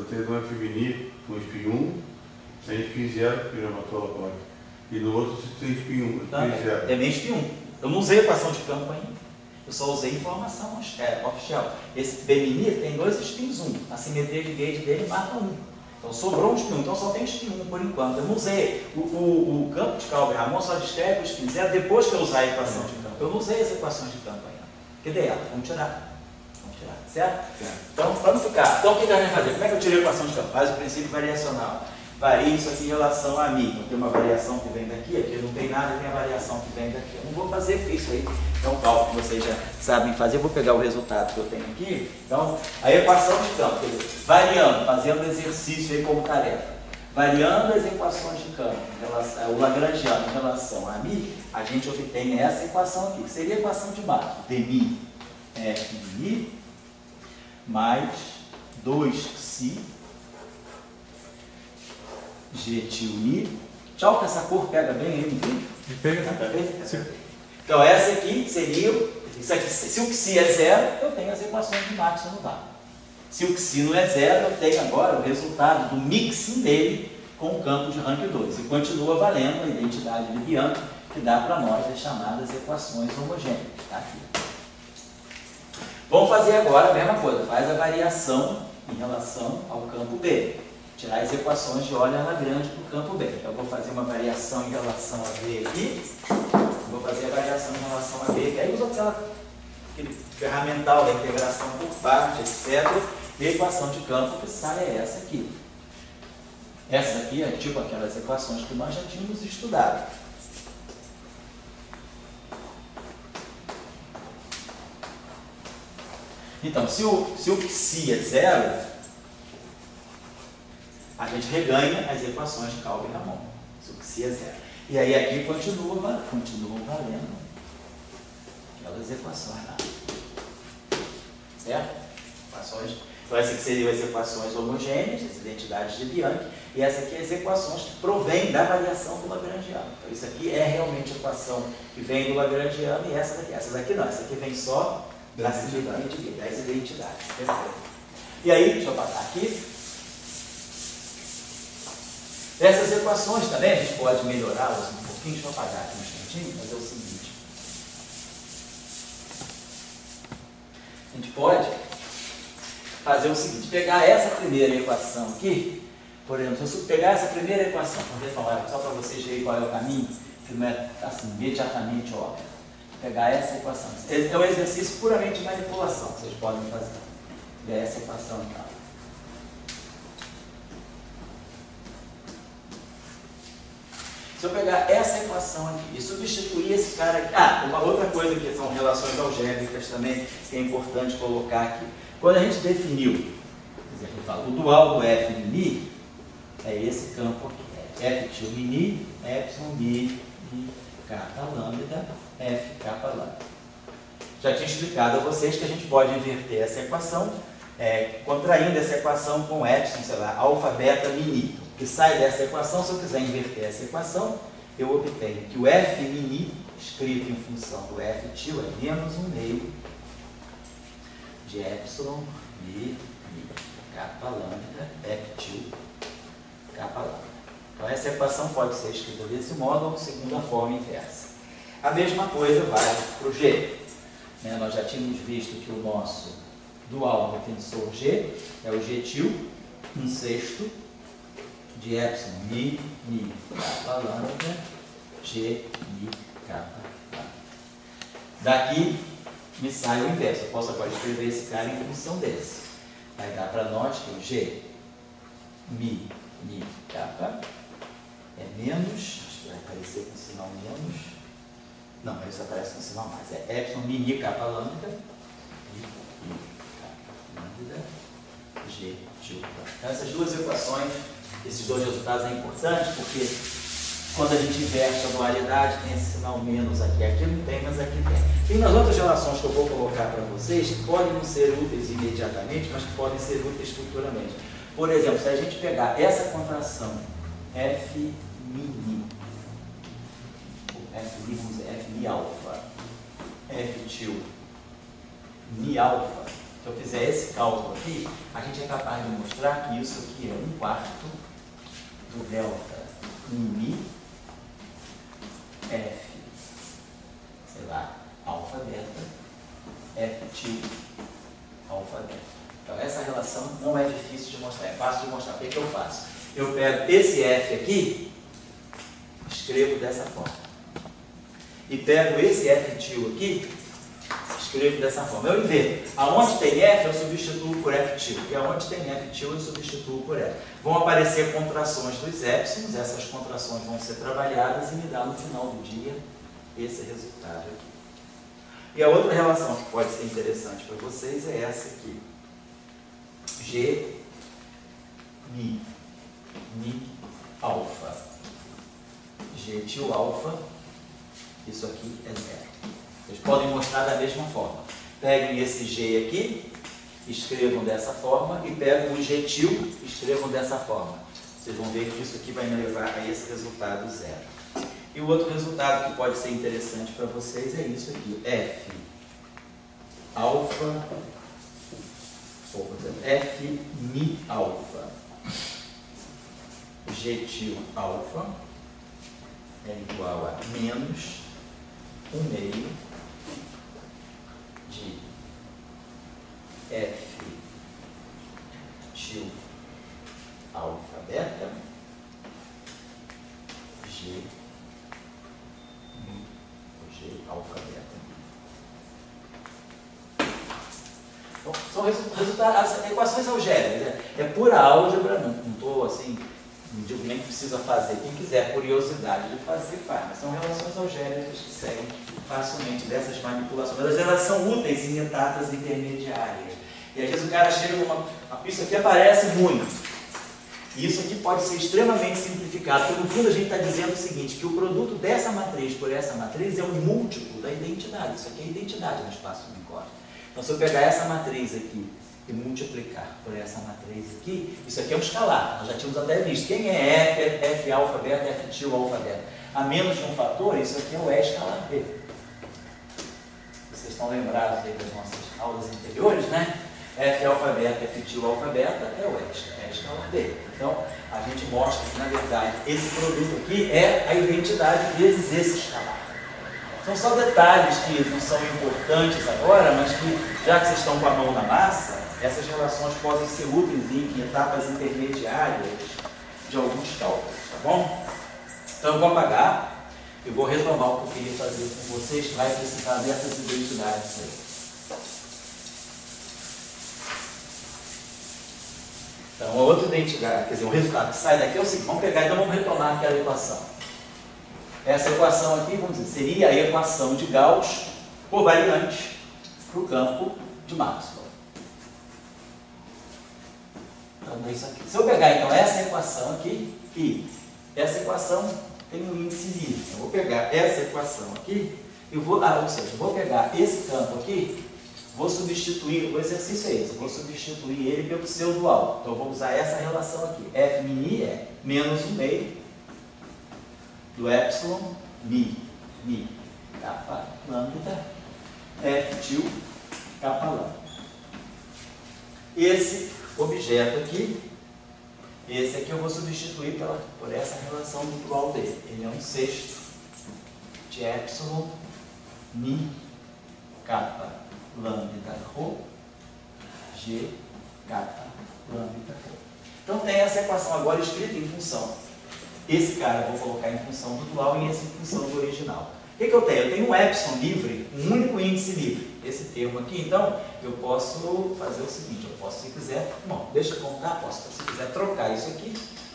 tendo um FMNI com espinho 1, sem espinho 0, que já matou a porta. E no outro você tem espinho 0. É meio espinho 1. Eu não usei equação de campo ainda. Eu só usei informação off-shell. Esse BMNI tem 2 espinhos 1. A simetria de gauge dele mata 1. Então sobrou um espinho 1. Então só tem espinho 1 por enquanto. Eu não usei. O campo de Calvin-Ramon só descreve o espinho 0 depois que eu usar a equação de campo. Eu não usei as equações de campo ainda. Cadê ela? Vamos tirar. Certo? Então, vamos ficar. Então, o que a gente vai fazer? Como é que eu tirei a equação de campo? Faz o princípio variacional. Varia isso aqui em relação a mim. Então, tem uma variação que vem daqui, aqui não tem nada, tem a variação que vem daqui. Eu não vou fazer isso aí. É um cálculo que vocês já sabem fazer. Eu vou pegar o resultado que eu tenho aqui. Então, a equação de campo, quer dizer, variando, fazendo exercício aí como tarefa. Variando as equações de campo, o Lagrangiano em relação a mim, a gente obtém essa equação aqui, que seria a equação de base. dmi f mi mais 2si g til mi. Tchau, que essa cor pega bem aí no vídeo. Pega. Dá pra ver? Então essa aqui seria, isso aqui, se o xi é 0, eu tenho as equações de Maxwell no dado. Se o xi não é 0, eu tenho agora o resultado do mixing dele com o campo de rank 2. E continua valendo a identidade de Bianchi, que dá para nós as chamadas equações homogêneas. Tá aqui. Vamos fazer agora a mesma coisa, faz a variação em relação ao campo B. Tirar as equações de Euler-Lagrange para o campo B. Eu vou fazer uma variação em relação a B aqui, vou fazer a variação em relação a B, que aí usa aquele ferramental da integração por parte, etc. E a equação de campo que sai é essa aqui. Essa aqui é tipo aquelas equações que nós já tínhamos estudado. Então, se o xi é 0, a gente reganha as equações de Calvin-Ramon. Se o xi é 0. E aí aqui continuam valendo aquelas equações lá. Certo? Então essa aqui seriam as equações homogêneas, as identidades de Bianchi, e essa aqui as equações que provêm da variação do Lagrangiano. Então isso aqui é realmente a equação que vem do Lagrangiano, e essa daqui não, essa aqui vem só das identidades. Perfeito. E aí, deixa eu passar aqui. Essas equações também a gente pode melhorá-las um pouquinho. Deixa eu apagar aqui um instantinho, fazer o seguinte. A gente pode fazer o seguinte, pegar essa primeira equação aqui, por exemplo, se eu pegar essa primeira equação, só para vocês verem qual é o caminho, que não é assim, imediatamente óbvio. Pegar essa equação. É um exercício puramente de manipulação que vocês podem fazer. Pegar essa equação então. Se eu pegar essa equação aqui e substituir esse cara aqui... uma outra coisa que são relações algébricas também, que é importante colocar aqui. Quando a gente definiu, quer dizer, o dual do F mi, é esse campo aqui. F til mi, epsilon mi, kappa lambda, F kappa lambda. Já tinha explicado a vocês que a gente pode inverter essa equação, contraindo essa equação com epsilon, sei lá, alfa, beta, mini. O que sai dessa equação, se eu quiser inverter essa equação, eu obtenho que o F mini, escrito em função do F til, é menos 1/2 de epsilon mi kappa lambda, F til kappa lambda. Então essa equação pode ser escrita desse modo ou segundo a forma inversa. A mesma coisa vale para o G. Nós já tínhamos visto que o nosso dual do tensor G é o G til, 1/6 de epsilon mi kappa lambda, G mi kappa lambda. Daqui me sai o inverso. Eu posso agora escrever esse cara em função desse. Vai dar para nós que o G mi kappa é menos, acho que vai aparecer com sinal menos, Não, mas isso aparece no sinal mais. É epsilon mini capa lambda, G tilde. Então essas duas equações, esses dois resultados é importante porque quando a gente inverte a dualidade tem esse sinal menos aqui. Aqui não tem, mas aqui tem. Tem umas outras relações que eu vou colocar para vocês que podem não ser úteis imediatamente, mas que podem ser úteis futuramente. Por exemplo, se a gente pegar essa contração F mini, F mini, vamos dizer, F mi alfa, F tilde, mi alfa, se eu fizer esse cálculo aqui, a gente é capaz de mostrar que isso aqui é 1/4 do delta mi F, sei lá, alfa beta, F tilde, alfa beta. Então essa relação não é difícil de mostrar, é fácil de mostrar. O que eu faço? Eu pego esse F aqui, escrevo dessa forma. E pego esse F tilde aqui, escrevo dessa forma. Eu inverto. Aonde tem F, eu substituo por F tilde. E aonde tem F tilde, eu substituo por F. Vão aparecer contrações dos épsilons, essas contrações vão ser trabalhadas e me dá no final do dia esse resultado aqui. E a outra relação que pode ser interessante para vocês é essa aqui. G mi alfa. G til alfa. Isso aqui é zero. Vocês podem mostrar da mesma forma. Peguem esse G aqui, escrevam dessa forma, e pegam o G til, escrevam dessa forma. Vocês vão ver que isso aqui vai me levar a esse resultado zero. E o outro resultado que pode ser interessante para vocês é isso aqui. F alfa, ou por exemplo, F mi alfa, G til alfa é igual a menos 1/2 de F til alfa beta G alfa beta. Então, são resultados, as equações algébricas, né? É pura álgebra, não estou assim, não digo nem que precisa fazer. Quem quiser curiosidade de fazer, faz. Mas são relações algébricas que seguem facilmente dessas manipulações. Mas elas são úteis em etapas intermediárias. E às vezes o cara chega numa... Isso aqui aparece muito. E isso aqui pode ser extremamente simplificado, porque no fundo a gente está dizendo o seguinte, que o produto dessa matriz por essa matriz é um múltiplo da identidade. Isso aqui é identidade no espaço unicórnio. Então se eu pegar essa matriz aqui e multiplicar por essa matriz aqui, isso aqui é um escalar, nós já tínhamos até visto. Quem é F, F alfa beta, F til alfa beta? A menos de um fator, isso aqui é o E escalar B. Vocês estão lembrados aí das nossas aulas anteriores, né? F alfa beta, F til alfa beta é o E escalar B. Então, a gente mostra que, na verdade, esse produto aqui é a identidade vezes esse escalar. São só detalhes que não são importantes agora, mas que, já que vocês estão com a mão na massa, essas relações podem ser úteis em etapas intermediárias de alguns cálculos, tá bom? Então, eu vou apagar e vou retomar o que eu queria fazer com vocês, que vai precisar dessas identidades aí. Então, a outra identidade, quer dizer, o resultado que sai daqui é o seguinte, vamos pegar, então vamos retomar aquela equação. Essa equação aqui, vamos dizer, seria a equação de Gauss covariante para o campo de Maxwell. Então, é isso aqui. Se eu pegar, então, essa equação aqui, e essa equação tem um índice livre. Eu vou pegar essa equação aqui, e vou, ou seja, eu vou pegar esse campo aqui, vou substituir, o exercício é esse, eu vou substituir ele pelo seu dual. Então, eu vou usar essa relação aqui. F mini é menos 1/2 do epsilon mi kappa lambda F til kappa lambda. Esse objeto aqui, esse aqui eu vou substituir por essa relação do dual dele. Ele é 1/6 de epsilon mi kappa lambda rho G kappa lambda rho. Então tem essa equação agora escrita em função. Esse cara eu vou colocar em função do dual e esse em função do original. O que eu tenho? Eu tenho um epsilon livre, um único índice livre. Esse termo aqui, então, eu posso fazer o seguinte, eu posso, se quiser, bom, deixa eu contar, posso, se quiser trocar isso aqui,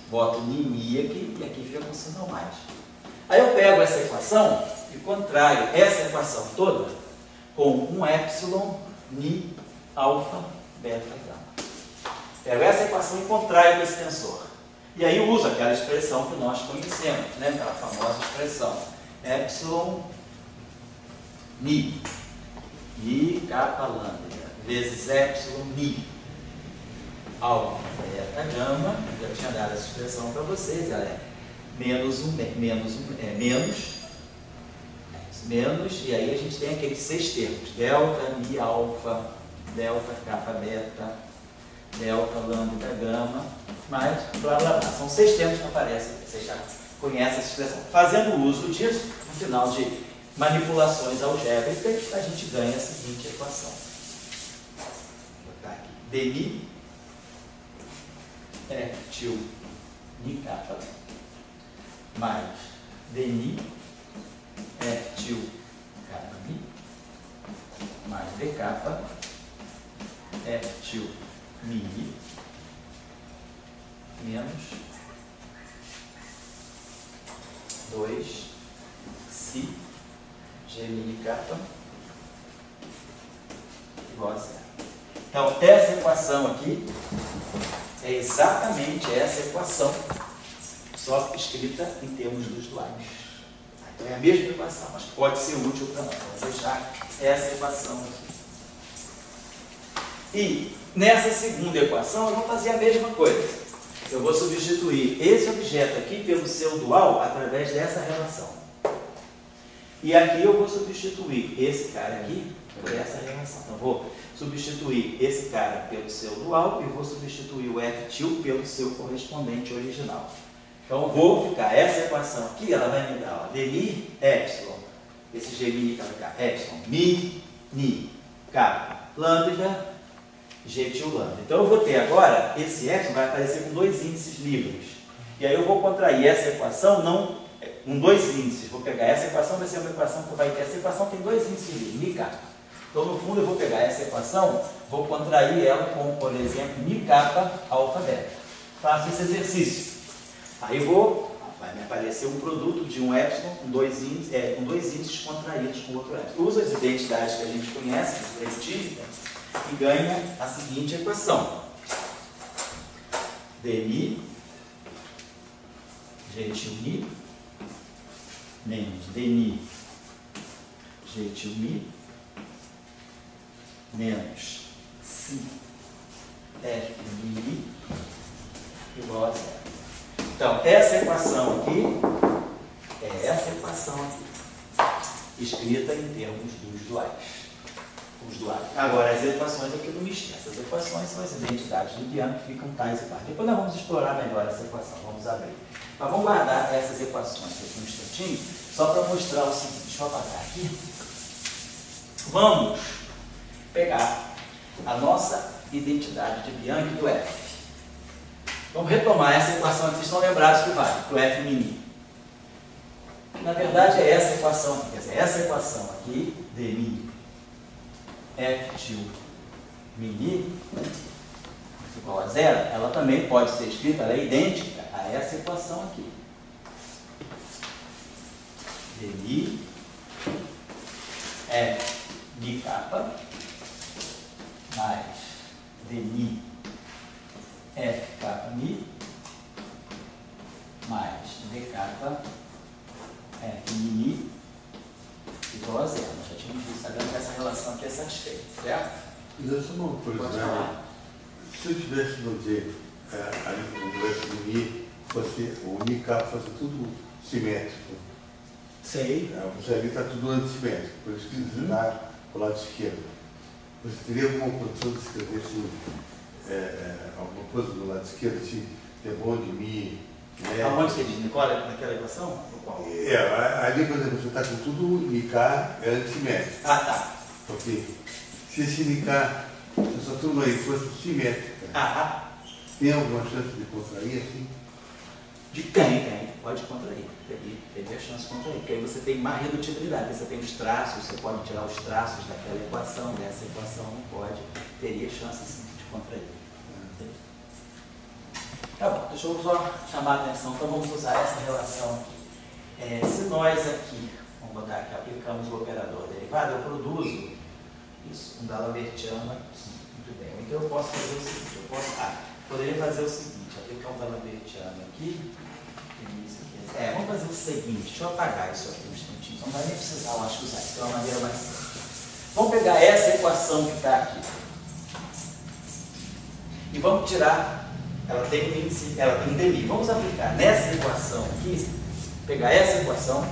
boto mi aqui e aqui fica com sinal mais. Aí eu pego essa equação e contraio essa equação toda com um epsilon, ni, alfa, beta, gama. Pego essa equação e contraio com esse tensor. E aí eu uso aquela expressão que nós conhecemos, né? Aquela famosa expressão epsilon, ni, i, kappa, lambda, vezes epsilon, ni, alfa, beta, gama. Eu já tinha dado essa expressão para vocês, ela é menos, e aí a gente tem aqueles 6 termos, delta, mi, alfa, delta, kappa, beta, delta, lambda, gama, mais blá blá blá. São 6 termos que aparecem, vocês já conhecem essa expressão. Fazendo uso disso, no final de manipulações algébricas, a gente ganha a seguinte equação. Vou botar aqui, dmi f til ni kappa mais dni f til kappa mi mais d kappa f til mi menos 2 si g mini kappa igual a 0. Então, essa equação aqui é exatamente essa equação, só escrita em termos dos duais. Então, é a mesma equação, mas pode ser útil para nós. Vamos deixar essa equação aqui. E nessa segunda equação, eu vou fazer a mesma coisa. Eu vou substituir esse objeto aqui pelo seu dual através dessa relação. E aqui eu vou substituir esse cara aqui por essa relação. Então, eu vou substituir esse cara pelo seu dual e vou substituir o f til pelo seu correspondente original. Então, eu vou ficar essa equação aqui, ela vai me dar, ó, dmi, epsilon, esse g mini vai ficar epsilon, mi, ni, kappa, lambda, g til lambda. Então, eu vou ter agora, esse epsilon vai aparecer com 2 índices livres. E aí eu vou contrair essa equação, não com 2 índices. Vou pegar essa equação, vai ser uma equação que vai ter. Essa equação tem 2 índices livres, ni, kappa. Então, no fundo, eu vou pegar essa equação, vou contrair ela com, por exemplo, ni kappa alfa beta. Faço esse exercício. Aí vai me aparecer um produto de um epsilon com 2 índices contraídos com outro epsilon. Usa as identidades que a gente conhece, preditiva, e ganha a seguinte equação. dmi g til mi menos dni g til mi menos si f mi igual a 0. Então, essa equação aqui é essa equação aqui, escrita em termos dos duais. Os duais. Agora, as equações aqui não me esqueçam. Essas equações são as identidades do Bianchi que ficam tais e quais. Depois nós vamos explorar melhor essa equação. Vamos abrir. Mas vamos guardar essas equações aqui um instantinho, só para mostrar o seguinte. Deixa eu apagar aqui. Vamos pegar a nossa identidade de Bianchi do F. Vamos retomar essa equação aqui. Vocês estão lembrados que vale para o F mini. Na verdade, é essa equação aqui. Quer dizer, essa equação aqui, dmi f til mini igual a 0, ela também pode ser escrita, ela é idêntica a essa equação aqui. dmi f mi kappa mais dmi f kappa mi mais d kappa f mi igual a 0. Nós já tínhamos visto, sabendo que essa relação aqui é satisfeita, certo? Mas essa é uma coisa, né? Se eu tivesse, vamos dizer, o F mi fosse, o mi kappa fosse tudo simétrico. Sei. Você ali está tudo antissimétrico, por isso que está para o lado esquerdo. Você teria alguma condição de escrever assim, alguma coisa do lado esquerdo, assim, que é bom de mi. Aonde você diz, Nicola? Naquela equação? Ou qual? Ali, por exemplo, você está com tudo mi k é antissimétrico. Ah, tá. Ok. Se esse mi k, essa turma aí fosse simétrica, tem alguma chance de contrair assim? Tem. Pode contrair. Teria a chance de contrair. Porque aí você tem mais redutibilidade. Você tem os traços, você pode tirar os traços daquela equação, dessa equação não pode. Teria chance sim de contrair. Tá bom, deixa eu só chamar a atenção. Então vamos usar essa relação aqui. Se nós aqui, vamos botar aqui, aplicamos o operador derivado, eu produzo isso, um D'Alembertiano aqui. Muito bem. Então eu posso fazer o seguinte, poderia fazer o seguinte, aplicar um D'Alembertiano aqui. Vamos fazer o seguinte, deixa eu apagar isso aqui um instantinho, não vai nem precisar, eu acho, usar isso de uma maneira mais simples. Vamos pegar essa equação que está aqui e vamos tirar, ela tem um índice, ela tem um DMI. Vamos aplicar nessa equação aqui, pegar essa equação,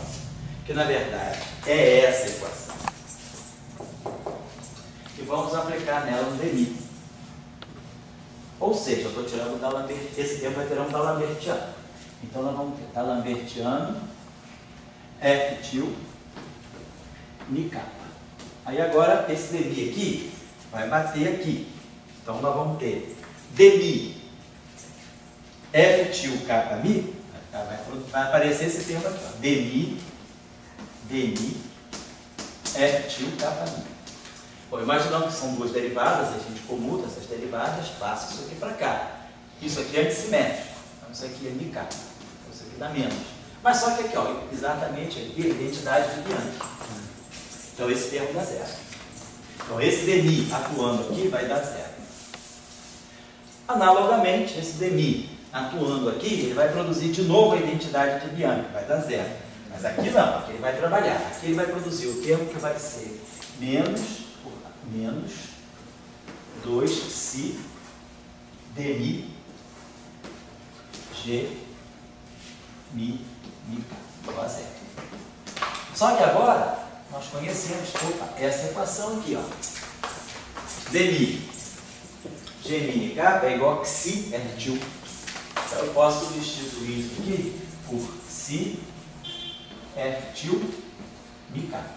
que na verdade é essa equação, e vamos aplicar nela um DMI. Ou seja, eu estou tirando o D'Alembertiano, esse termo vai ter um D'Alembertiano. Então nós vamos ter D'Alembertiano F til Mi kappa. Aí agora esse DMI aqui vai bater aqui. Então nós vamos ter DMI F til kappa Mi, vai aparecer esse termo aqui, ó. DMI F til kappa Mi. Bom, imaginando que são duas derivadas, a gente comuta essas derivadas, passa isso aqui para cá. Isso aqui é antissimétrico. Então isso aqui é Mi kappa. Então isso aqui dá menos. Mas só que aqui, ó, exatamente aqui, a identidade de Bianchi. Então esse termo dá zero. Então esse DMI atuando aqui vai dar zero. Analogamente, esse DMI atuando aqui, ele vai produzir de novo a identidade de Bianchi, vai dar zero. Mas aqui não, aqui ele vai trabalhar. Aqui ele vai produzir o termo que vai ser menos 2si DMI G Mi kappa igual a zero. Só que agora nós conhecemos essa equação aqui, ó. DMI G Mi kappa é igual a Xi F til. Então eu posso substituir isso aqui por Xi F til Mi kappa.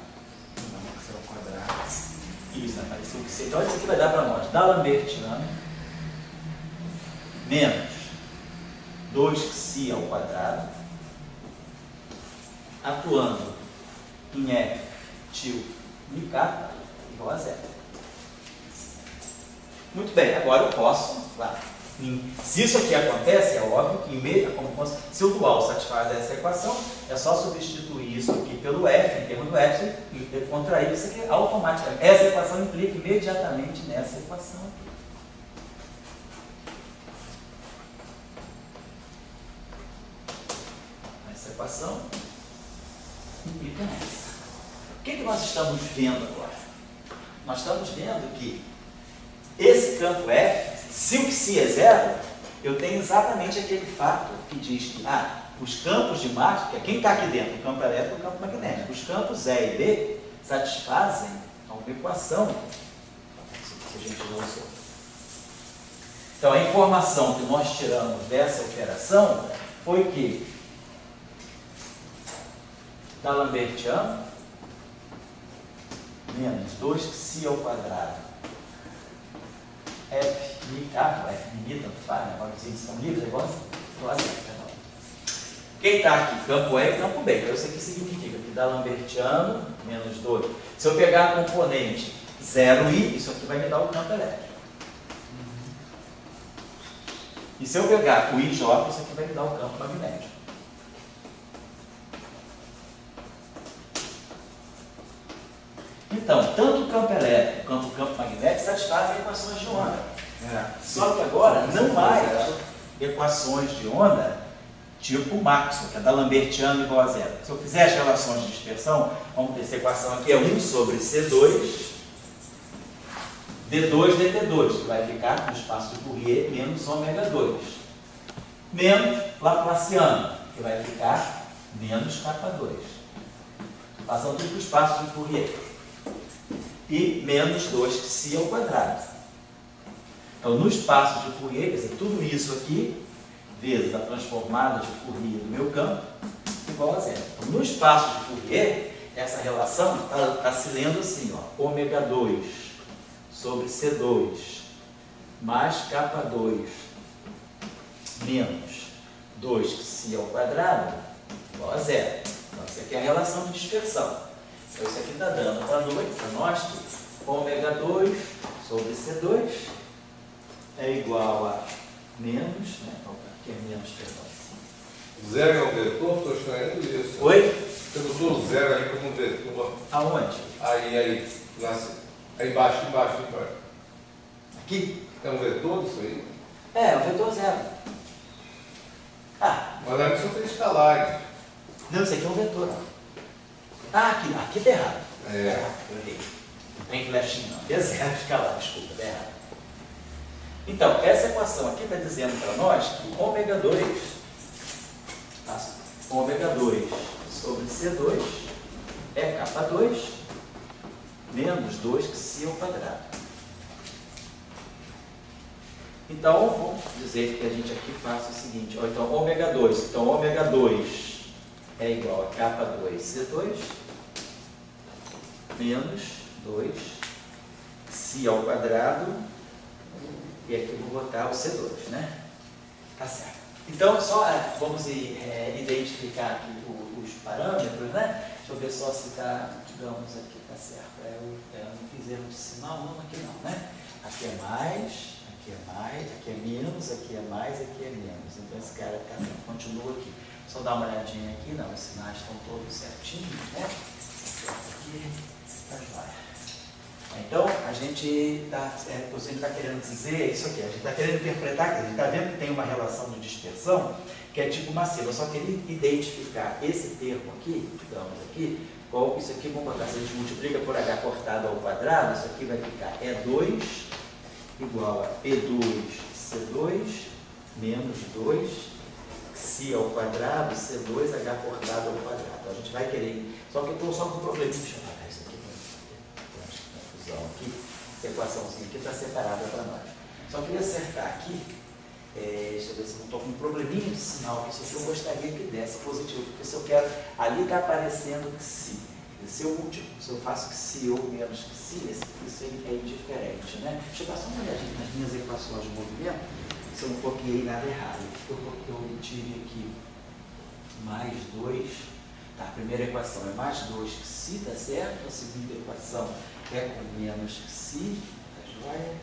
Vamos ao quadrado. Isso, apareceu o que seja. Então isso aqui vai dar para nós D'Alembertiano menos 2xi ao quadrado atuando em F til Mi kappa igual a zero. Muito bem, agora eu posso, claro, se isso aqui acontece, é óbvio que se o dual satisfaz essa equação, é só substituir isso aqui pelo F, em termos do F, e contrair isso aqui automaticamente. Essa equação implica imediatamente nessa equação aqui. Essa equação implica nessa. O que nós estamos vendo agora? Nós estamos vendo que esse campo F, se o Xi é zero, eu tenho exatamente aquele fato que diz que os campos de Maxwell, que é quem está aqui dentro, o campo elétrico e o campo magnético, os campos E e B satisfazem uma equação que a gente não usou. Então a informação que nós tiramos dessa operação foi que D'Alembertiano menos 2xi ao quadrado F Mi kappa, F Mi, tanto faz, né? Agora vocês estão livres, é igual assim. Quem está aqui, campo E e campo B. Então isso aqui significa que D'Alembertiano menos 2. Se eu pegar a componente 0i, isso aqui vai me dar o campo elétrico. E se eu pegar o IJ, isso aqui vai me dar o campo magnético. Então, tanto o campo elétrico quanto o campo magnético satisfazem equações de onda. Só que agora não mais equações de onda tipo Maxwell, que é D'Alembertiano igual a zero. Se eu fizer as relações de dispersão, vamos ter essa equação aqui, é 1 sobre C2, D2 dt2, que vai ficar no espaço de Fourier menos ômega 2, menos Laplaciano, que vai ficar menos kappa 2. Passando tudo para o espaço de Fourier. E menos 2xi ao quadrado. Então, no espaço de Fourier, quer dizer, tudo isso aqui, vezes a transformada de Fourier do meu campo, igual a zero. Então, no espaço de Fourier, essa relação está se lendo assim, ó, ômega 2 sobre C2 mais kappa 2 menos 2xi ao quadrado igual a zero. Então, isso aqui é a relação de dispersão. Então, isso aqui está dando para nós que ômega 2 sobre C2 é igual a menos, né? Aqui é menos, perdão. Zero é o vetor? Estou estranhando isso. Oi? Você botou o zero ali como vetor. Aonde? Aí. Aí embaixo. Aqui? É um vetor isso aí? É o vetor zero. Mas ali só tem escalagem. Não, isso aqui é um vetor. Aqui tá errado. Eu errei. Não tem flechinha não. É zero escalar, desculpa, tá errado. Então, essa equação aqui está dizendo para nós que ômega 2, ômega 2 sobre C2 é K2 menos 2 que C ao quadrado. Então, vamos dizer que a gente aqui faça o seguinte, então ômega 2, então ômega 2 é igual a K2C2 menos 2 C ao quadrado, e aqui eu vou botar o C2, né? Tá certo. Então, só vamos identificar aqui os parâmetros, né? Deixa eu ver só se está, digamos, aqui tá certo. Eu não fiz erro de sinal, não, aqui não, né? Aqui é mais, aqui é menos, aqui é mais, aqui é menos. Então, esse cara continua aqui. Só dar uma olhadinha aqui, não, os sinais estão todos certinhos, né? Aqui, tá jóia. Então, a gente está querendo dizer isso aqui, a gente está querendo interpretar, a gente está vendo que tem uma relação de dispersão, que é tipo massiva. Eu só queria identificar esse termo aqui, digamos aqui, isso aqui, vamos botar, se a gente multiplica por h cortado ao quadrado, isso aqui vai ficar E2 igual a P2C2 menos 2 C ao quadrado, C2H cortado ao quadrado. Então, a gente vai querer, só que eu estou só com um probleminha, deixa eu apagar isso aqui, aqui, essa equaçãozinha aqui está separada para nós. Só queria acertar aqui, deixa eu ver se eu não estou com um probleminha de sinal, que isso aqui eu gostaria que desse positivo, porque se eu quero, ali está aparecendo que se eu faço que se ou menos que se, isso é indiferente, né? Deixa eu dar só uma olhadinha nas minhas equações de movimento, se eu não copiei nada errado. Eu tive aqui mais 2, tá, a primeira equação é mais 2 que se, tá certo? A segunda equação é com menos que se, tá joia?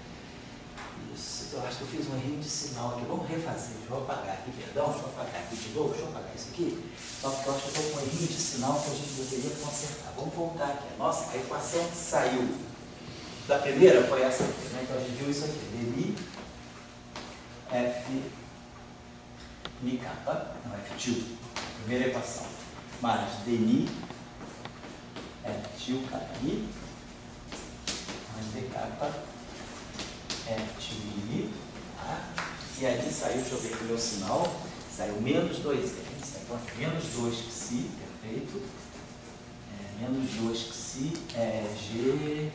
Isso, eu acho que eu fiz um errinho de sinal aqui. Vamos refazer, deixa eu apagar aqui, perdão, deixa eu apagar aqui de novo, deixa eu apagar isso aqui. Só porque eu acho que eu estou com um errinho de sinal que a gente deveria consertar. Vamos voltar aqui. Nossa, a equação que saiu da primeira foi essa aqui, né? Então a gente viu isso aqui, dmi f mi kappa, não, f til, primeira equação, mais dmi f til kappa i mais d kappa f til i, tá? E aí saiu, deixa eu ver aqui o meu sinal, saiu menos 2n, então menos 2 que si, perfeito, menos 2 que si é g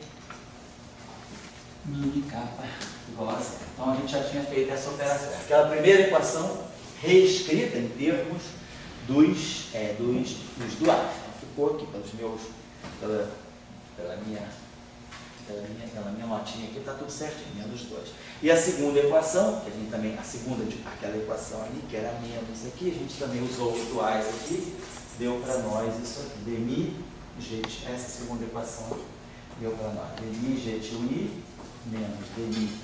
mi kappa igual a zero. Então a gente já tinha feito essa operação. Aquela primeira equação reescrita em termos dos duais. Então ficou aqui pelos meus, pela minha notinha aqui, está tudo certinho, menos 2. E a segunda equação, que a gente também, aquela equação ali, que era menos aqui, a gente também usou os duais aqui, deu para nós isso aqui, dmi, essa segunda equação aqui, deu para nós, dmi g til i menos dmi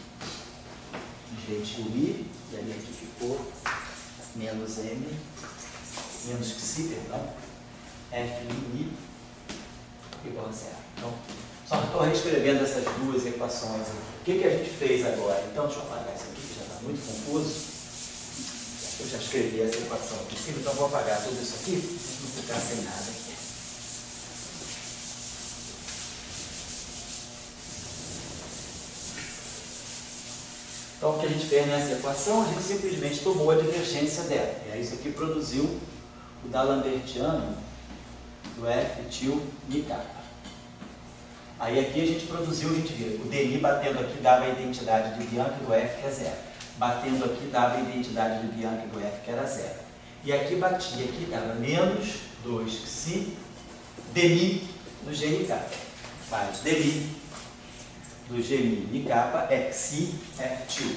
g til i, e aí aqui ficou menos m, menos que si, perdão, f i igual a zero. Então, só que estou reescrevendo essas duas equações aqui. O que a gente fez agora? Então, deixa eu apagar isso aqui, que já está muito confuso. Eu já escrevi essa equação aqui em cima, então vou apagar tudo isso aqui, para não ficar sem nada aqui. Então, o que a gente fez nessa equação? A gente simplesmente tomou a divergência dela. E aí isso aqui produziu o D'Alembertiano do F til mi kappa. Aí aqui a gente produziu, a gente viu, o dmi batendo aqui dava a identidade de Bianchi do F, que é zero. Batendo aqui dava a identidade de Bianchi do F, que era zero. E aqui batia, aqui dava menos 2 que si, dmi do g mi kappa. Faz dmi do g mi kappa é xi f til.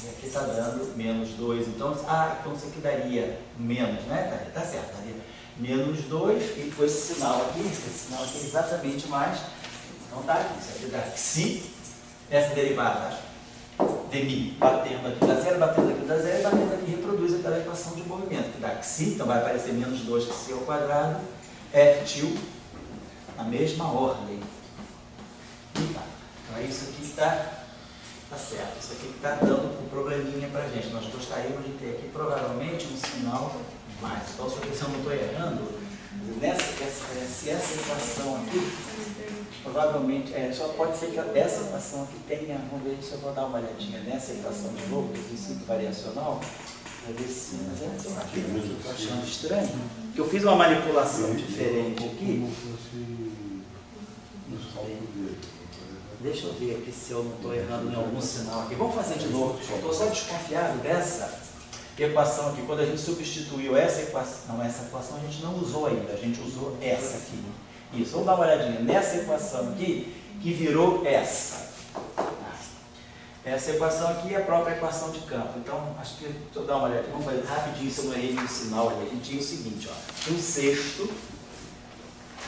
E aqui está dando menos 2, então isso aqui daria menos, né? Tá certo, daria menos 2, e com esse sinal aqui é exatamente mais, então tá aqui, isso aqui dá xi, essa derivada dmi, batendo aqui dá zero, batendo aqui dá zero, e batendo aqui reproduz aquela equação de movimento, que dá xi, então vai aparecer menos 2xi ao quadrado, f til, na mesma ordem. Então é isso aqui que está certo, isso aqui que está dando um probleminha para a gente. Nós gostaríamos de ter aqui provavelmente um sinal mais. Então, se eu não estou errando, se essa equação aqui, provavelmente, só pode ser que essa equação aqui tenha, vamos ver se eu vou dar uma olhadinha nessa equação de novo, do princípio variacional, para ver se, mas eu estou achando estranho, que eu fiz uma manipulação diferente aqui. Deixa eu ver aqui se eu não estou errando em algum sinal aqui. Vamos fazer de novo. Eu estou só desconfiado dessa equação aqui. Quando a gente substituiu essa equação, não, essa equação a gente não usou ainda, a gente usou essa aqui. Isso, vamos dar uma olhadinha nessa equação aqui, que virou essa. Essa equação aqui é a própria equação de campo. Então, acho que, deixa eu dar uma olhadinha, vamos fazer rapidinho se eu não errei no sinal ali. A gente tinha o seguinte, ó, 1/6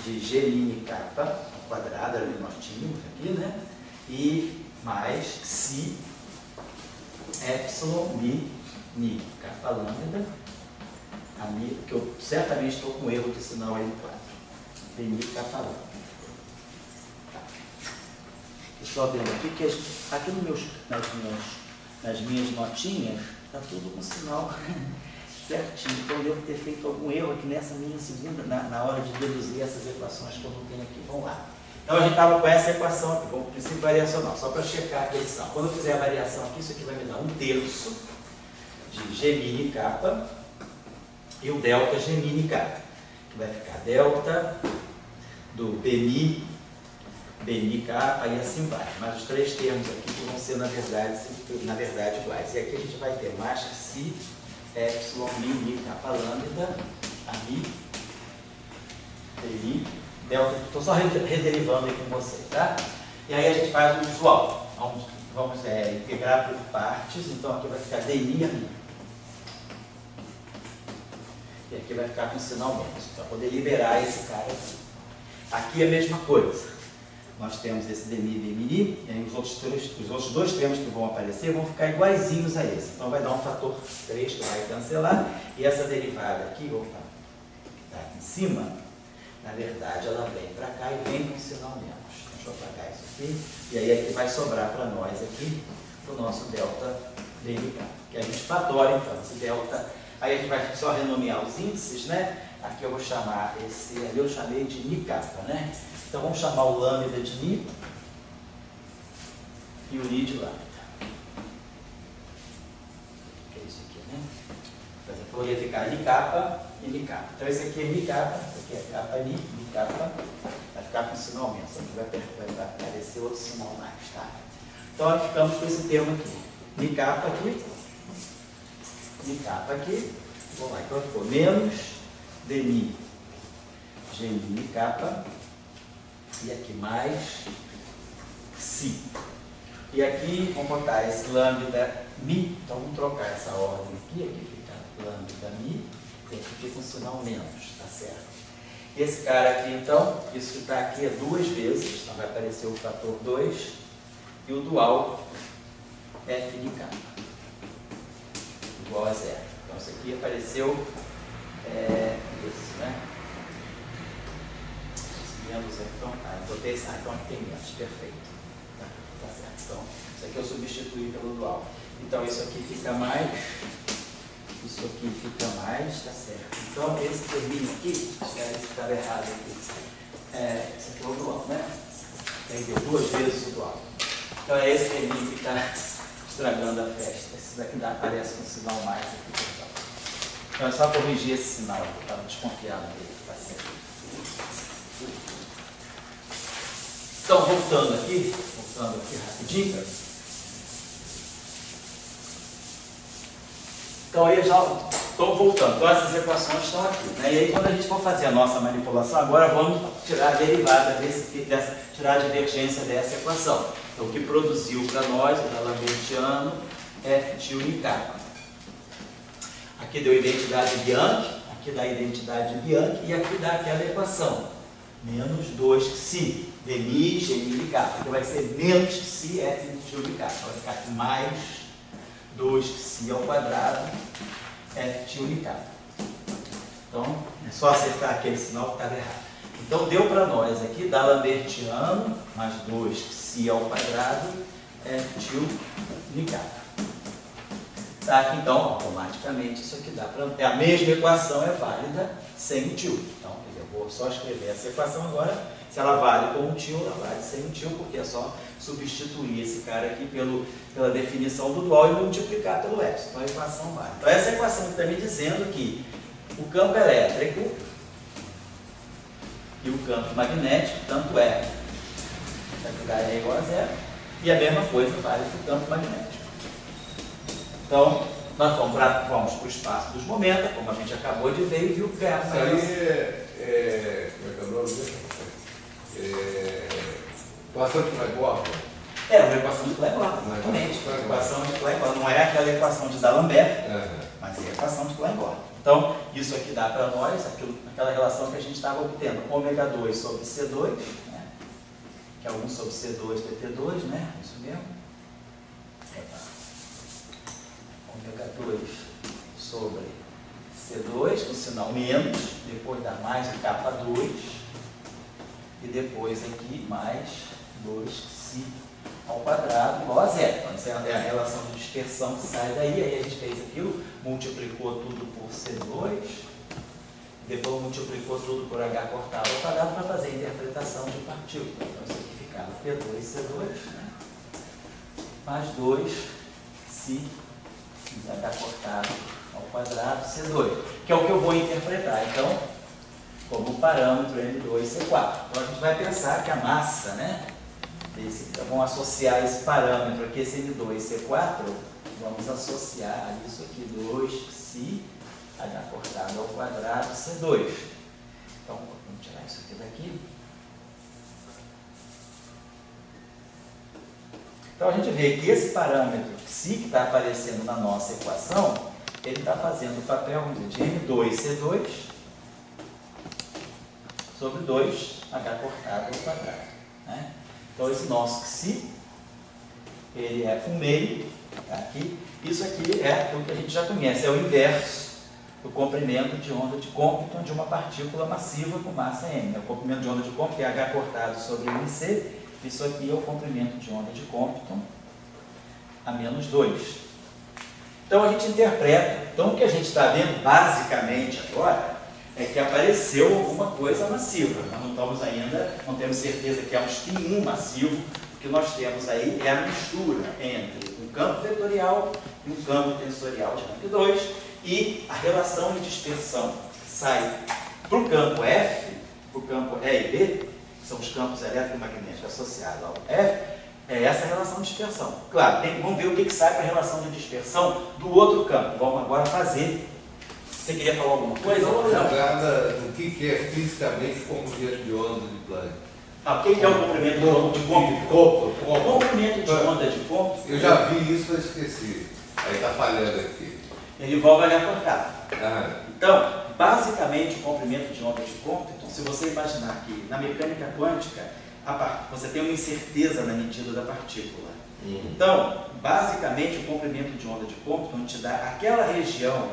de g' kappa ao quadrado, ali nós tínhamos aqui, né? E mais xi epsilon mi kappa lambda, a mi, que eu certamente estou com erro de sinal aí no 4. Mi kappa lambda. Tá. Estou vendo aqui que aqui nas minhas notinhas está tudo com sinal certinho. Então eu devo ter feito algum erro aqui nessa minha segunda, na hora de deduzir essas equações que eu não tenho aqui. Vamos lá. Então a gente estava com essa equação aqui, com o princípio variacional, só para checar a equação. Quando eu fizer a variação aqui, isso aqui vai me dar 1/3 de g' kappa e o delta g' kappa, que vai ficar delta do bmi kappa e assim vai. Mas os três termos aqui que vão ser, na verdade iguais. E aqui a gente vai ter mais xi epsilon mi kappa lambda, a mi, delta, estou só rederivando aí com vocês, tá? E aí a gente faz o usual. Vamos integrar por partes, então aqui vai ficar dmi a mi. E aqui vai ficar com sinal menos, para poder liberar esse cara aqui. Aqui é a mesma coisa. Nós temos esse dmi, e aí os outros dois termos que vão aparecer vão ficar iguaizinhos a esse. Então vai dar um fator 3 que vai cancelar, e essa derivada aqui, opa, que está aqui em cima, na verdade ela vem para cá e vem com sinal menos. Deixa eu apagar isso aqui, e aí aqui vai sobrar para nós aqui o nosso delta dmi, que a gente fatora então, esse delta. Aí a gente vai só renomear os índices, né? Aqui eu vou chamar esse, ali eu chamei de mi kappa, né? Então vamos chamar o lambda de mi e o li de lambda. Que é isso aqui, né? Por exemplo, ia ficar mi kappa e mi kappa. Então esse aqui é mi kappa, esse aqui é kappa mi kappa, vai ficar com sinal menos, vai aparecer outro sinal mais, tá? Então nós ficamos com esse termo aqui, mi kappa aqui, vamos lá, então ficou menos dmi g' kappa, e aqui mais xi. E aqui vamos botar esse lambda mi, então vamos trocar essa ordem aqui fica lambda mi, e aqui fica um sinal menos, tá certo? Esse cara aqui então, isso que está aqui é 2 vezes, então vai aparecer o fator 2, e o dual f de kappa igual a 0. Então isso aqui apareceu isso, né? Menos então, botei esse, então aqui tem menos, perfeito. Tá certo. Então, isso aqui eu substituí pelo dual. Então isso aqui fica mais, isso aqui fica mais, tá certo. Então esse termina aqui, esse que estava errado aqui. Esse aqui é o dual, né? Tem que ter 2 vezes o dual. Então é esse termino que está estragando a festa. Esse daqui aparece um sinal mais aqui. Então é só corrigir esse sinal, eu estava desconfiado dele, tá certo. Então, voltando aqui rapidinho. Então aí já estou voltando, então essas equações estão aqui, né? E aí quando a gente for fazer a nossa manipulação, agora vamos tirar a derivada tirar a divergência dessa equação. Então o que produziu para nós, o D'Alembertiano, f til em kappa. Aqui deu identidade Bianchi, aqui dá a identidade de Bianchi e aqui dá aquela equação. Menos 2xi, dmi g' kappa, que vai ser menos xi f til kappa. Vai ficar aqui mais 2π ao quadrado Ft unicado. Então, é só acertar aquele sinal que estava errado. Então, deu para nós aqui, D'Alembertiano mais 2π ao quadrado Ft unicado. Tá, aqui, então, automaticamente, isso aqui dá para... A mesma equação é válida sem o tio. Então, quer dizer, eu vou só escrever essa equação agora. Se ela vale com o tio, ela vale sem o tio, porque é só substituir esse cara aqui pela definição do dual e multiplicar pelo epsilon. Então, a equação vale. Então, essa equação está me dizendo que o campo elétrico e o campo magnético, tanto é igual a zero, e a mesma coisa vale para o campo magnético. Então, nós vamos para o espaço dos momentos, como a gente acabou de ver e viu que ganhamos isso aí como é que é o nome? Equação de Klein-Born. É uma equação de Klein-Born, exatamente. Equação de Klein-Born. Não é aquela equação de D'Alembert, mas é a equação de Klein-Born. Então, isso aqui dá para nós aquela relação que a gente estava obtendo. Ômega 2 sobre C2, né? Que é 1 sobre C2 PT2, né? Isso mesmo. Ômega 2 sobre C2, no sinal menos, depois dá mais de capa 2, e depois aqui mais 2π ao quadrado igual a zero. Então, essa é a relação de dispersão que sai daí. Aí a gente fez aquilo, multiplicou tudo por C2, depois multiplicou tudo por H cortado ao quadrado para fazer a interpretação de partícula. Então, isso aqui ficava P2C2, né? Mais 2π H cortado ao quadrado C2, que é o que eu vou interpretar, então, como parâmetro M2C4. Então, a gente vai pensar que a massa, né, vamos associar esse parâmetro aqui, esse M2C4, vamos associar a isso aqui, 2π H cortado ao quadrado C2. Então, vamos tirar isso aqui daqui. Então, a gente vê que esse parâmetro psi que está aparecendo na nossa equação, ele está fazendo o papel de M2C2 sobre 2H cortado ao quadrado, né? Então, esse nosso psi, ele é o meio, tá aqui. Isso aqui é o que a gente já conhece, é o inverso do comprimento de onda de Compton de uma partícula massiva com massa m. O comprimento de onda de Compton é H cortado sobre mc. Isso aqui é o comprimento de onda de Compton a menos 2. Então, a gente interpreta. Então, o que a gente está vendo, basicamente, agora, é que apareceu alguma coisa massiva. Nós não estamos ainda, não temos certeza que é um spin 1 massivo. O que nós temos aí é a mistura entre um campo vetorial e um campo tensorial de rank 2 e a relação de dispersão que sai para o campo F, para o campo E e B, que são os campos eletromagnéticos associados ao F, é essa relação de dispersão. Claro, vamos ver o que sai para a relação de dispersão do outro campo. Vamos agora fazer. Você queria falar alguma coisa? Dá uma olhada no que é fisicamente comprimento de onda de Planck. O que é o comprimento de onda de Compton? O comprimento de onda de Compton. Eu já vi isso, mas esqueci. Aí está falhando aqui. Ele envolve H cortado. Então, basicamente, o comprimento de onda de Compton, se você imaginar que na mecânica quântica, você tem uma incerteza na medida da partícula. Então, basicamente, o comprimento de onda de Compton te dá aquela região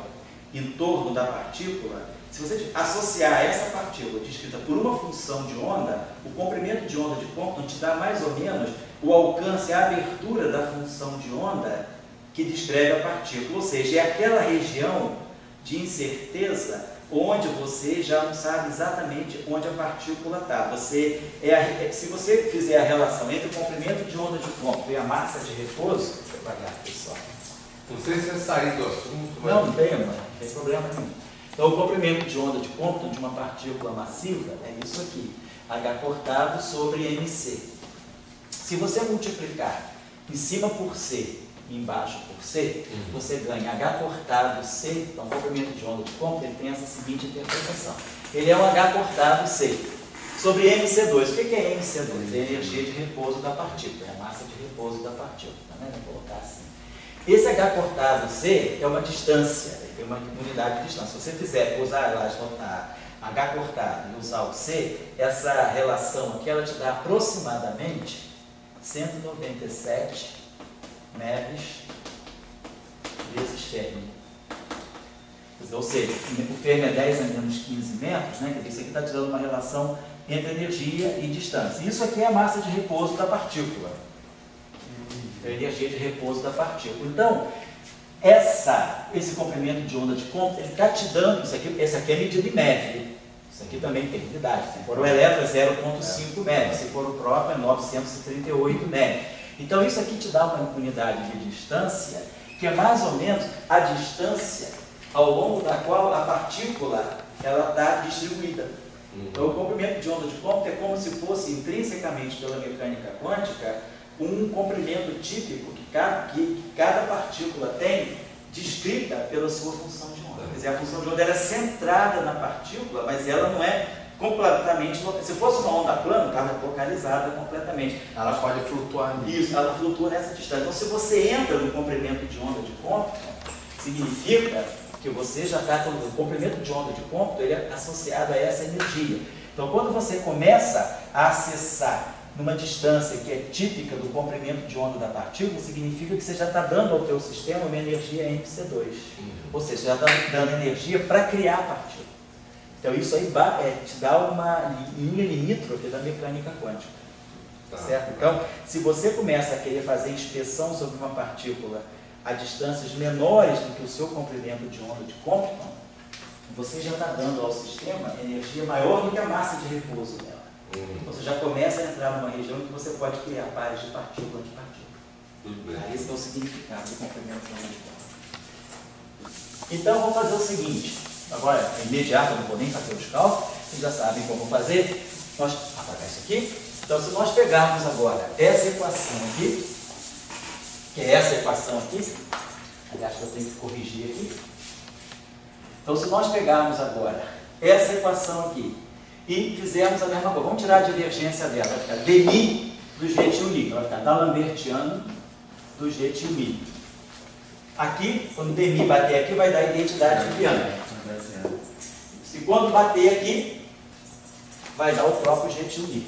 em torno da partícula. Se você associar essa partícula descrita por uma função de onda, o comprimento de onda de Compton te dá mais ou menos o alcance, a abertura da função de onda que descreve a partícula. Ou seja, é aquela região de incerteza onde você já não sabe exatamente onde a partícula está. Se você fizer a relação entre o comprimento de onda de Compton e a massa de repouso, devagar, pessoal. Não sei se é sair do assunto, mas... Não tem problema nenhum. Então, o comprimento de onda de Compton de uma partícula massiva é isso aqui, H cortado sobre MC. Se você multiplicar em cima por C e embaixo por C, você ganha H cortado C. Então, o comprimento de onda de Compton ele tem essa seguinte interpretação. Ele é um H cortado C sobre MC2. O que é MC2? É a energia de repouso da partícula, é a massa de repouso da partícula. Tá vendo? Vou colocar assim. Esse H cortado C é uma distância, tem uma unidade de distância. Se você fizer usar a H cortado e usar o C, essa relação aqui ela te dá aproximadamente 197 MeV vezes Fermi. Ou seja, o Fermi é 10 a menos 15 metros, né? Isso aqui está te dando uma relação entre energia e distância. Isso aqui é a massa de repouso da partícula. A energia de repouso da partícula. Então, esse comprimento de onda de Compton, ele está te dando, esse aqui é medido em MeV. Isso aqui também tem unidade. Se for o elétron é 0,5 MeV, se for o próton é 938 MeV. Então isso aqui te dá uma unidade de distância, que é mais ou menos a distância ao longo da qual a partícula está distribuída. Então o comprimento de onda de Compton é como se fosse intrinsecamente pela mecânica quântica um comprimento típico que cada partícula tem, descrita pela sua função de onda. Quer dizer, a função de onda é centrada na partícula, mas ela não é completamente localizada. Se fosse uma onda plana, estava localizada completamente. Ela pode flutuar. Isso, ela flutua nessa distância. Então, se você entra no comprimento de onda de Compton, significa que você já está com o comprimento de onda de Compton, ele é associado a essa energia. Então, quando você começa a acessar numa distância que é típica do comprimento de onda da partícula, significa que você já está dando ao teu sistema uma energia MP2. Ou seja, você já está dando energia para criar a partícula. Então isso aí te dá uma linha limítrofe da mecânica quântica. Certo? Então, se você começa a querer fazer inspeção sobre uma partícula a distâncias menores do que o seu comprimento de onda de Compton, você já está dando ao sistema energia maior do que a massa de repouso dela. Você já começa a entrar numa região em que você pode criar pares de partícula antipartícula. Esse é o significado do comprimento de onda de Compton. Então, vamos fazer o seguinte. Agora, é imediato, eu não vou nem fazer os cálculos. Vocês já sabem como fazer. Nós apagar isso aqui. Então, se nós pegarmos agora essa equação aqui, que é essa equação aqui, aliás, eu tenho que corrigir aqui. Então, se nós pegarmos agora essa equação aqui, e fizermos a mesma coisa. Vamos tirar a divergência dela. Vai ficar dmi do GTUI. Vai ficar D'Alembertiano do GTUI. Aqui, quando dmi bater aqui, vai dar identidade de Bianchi. Se quando bater aqui, vai dar o próprio GTUI.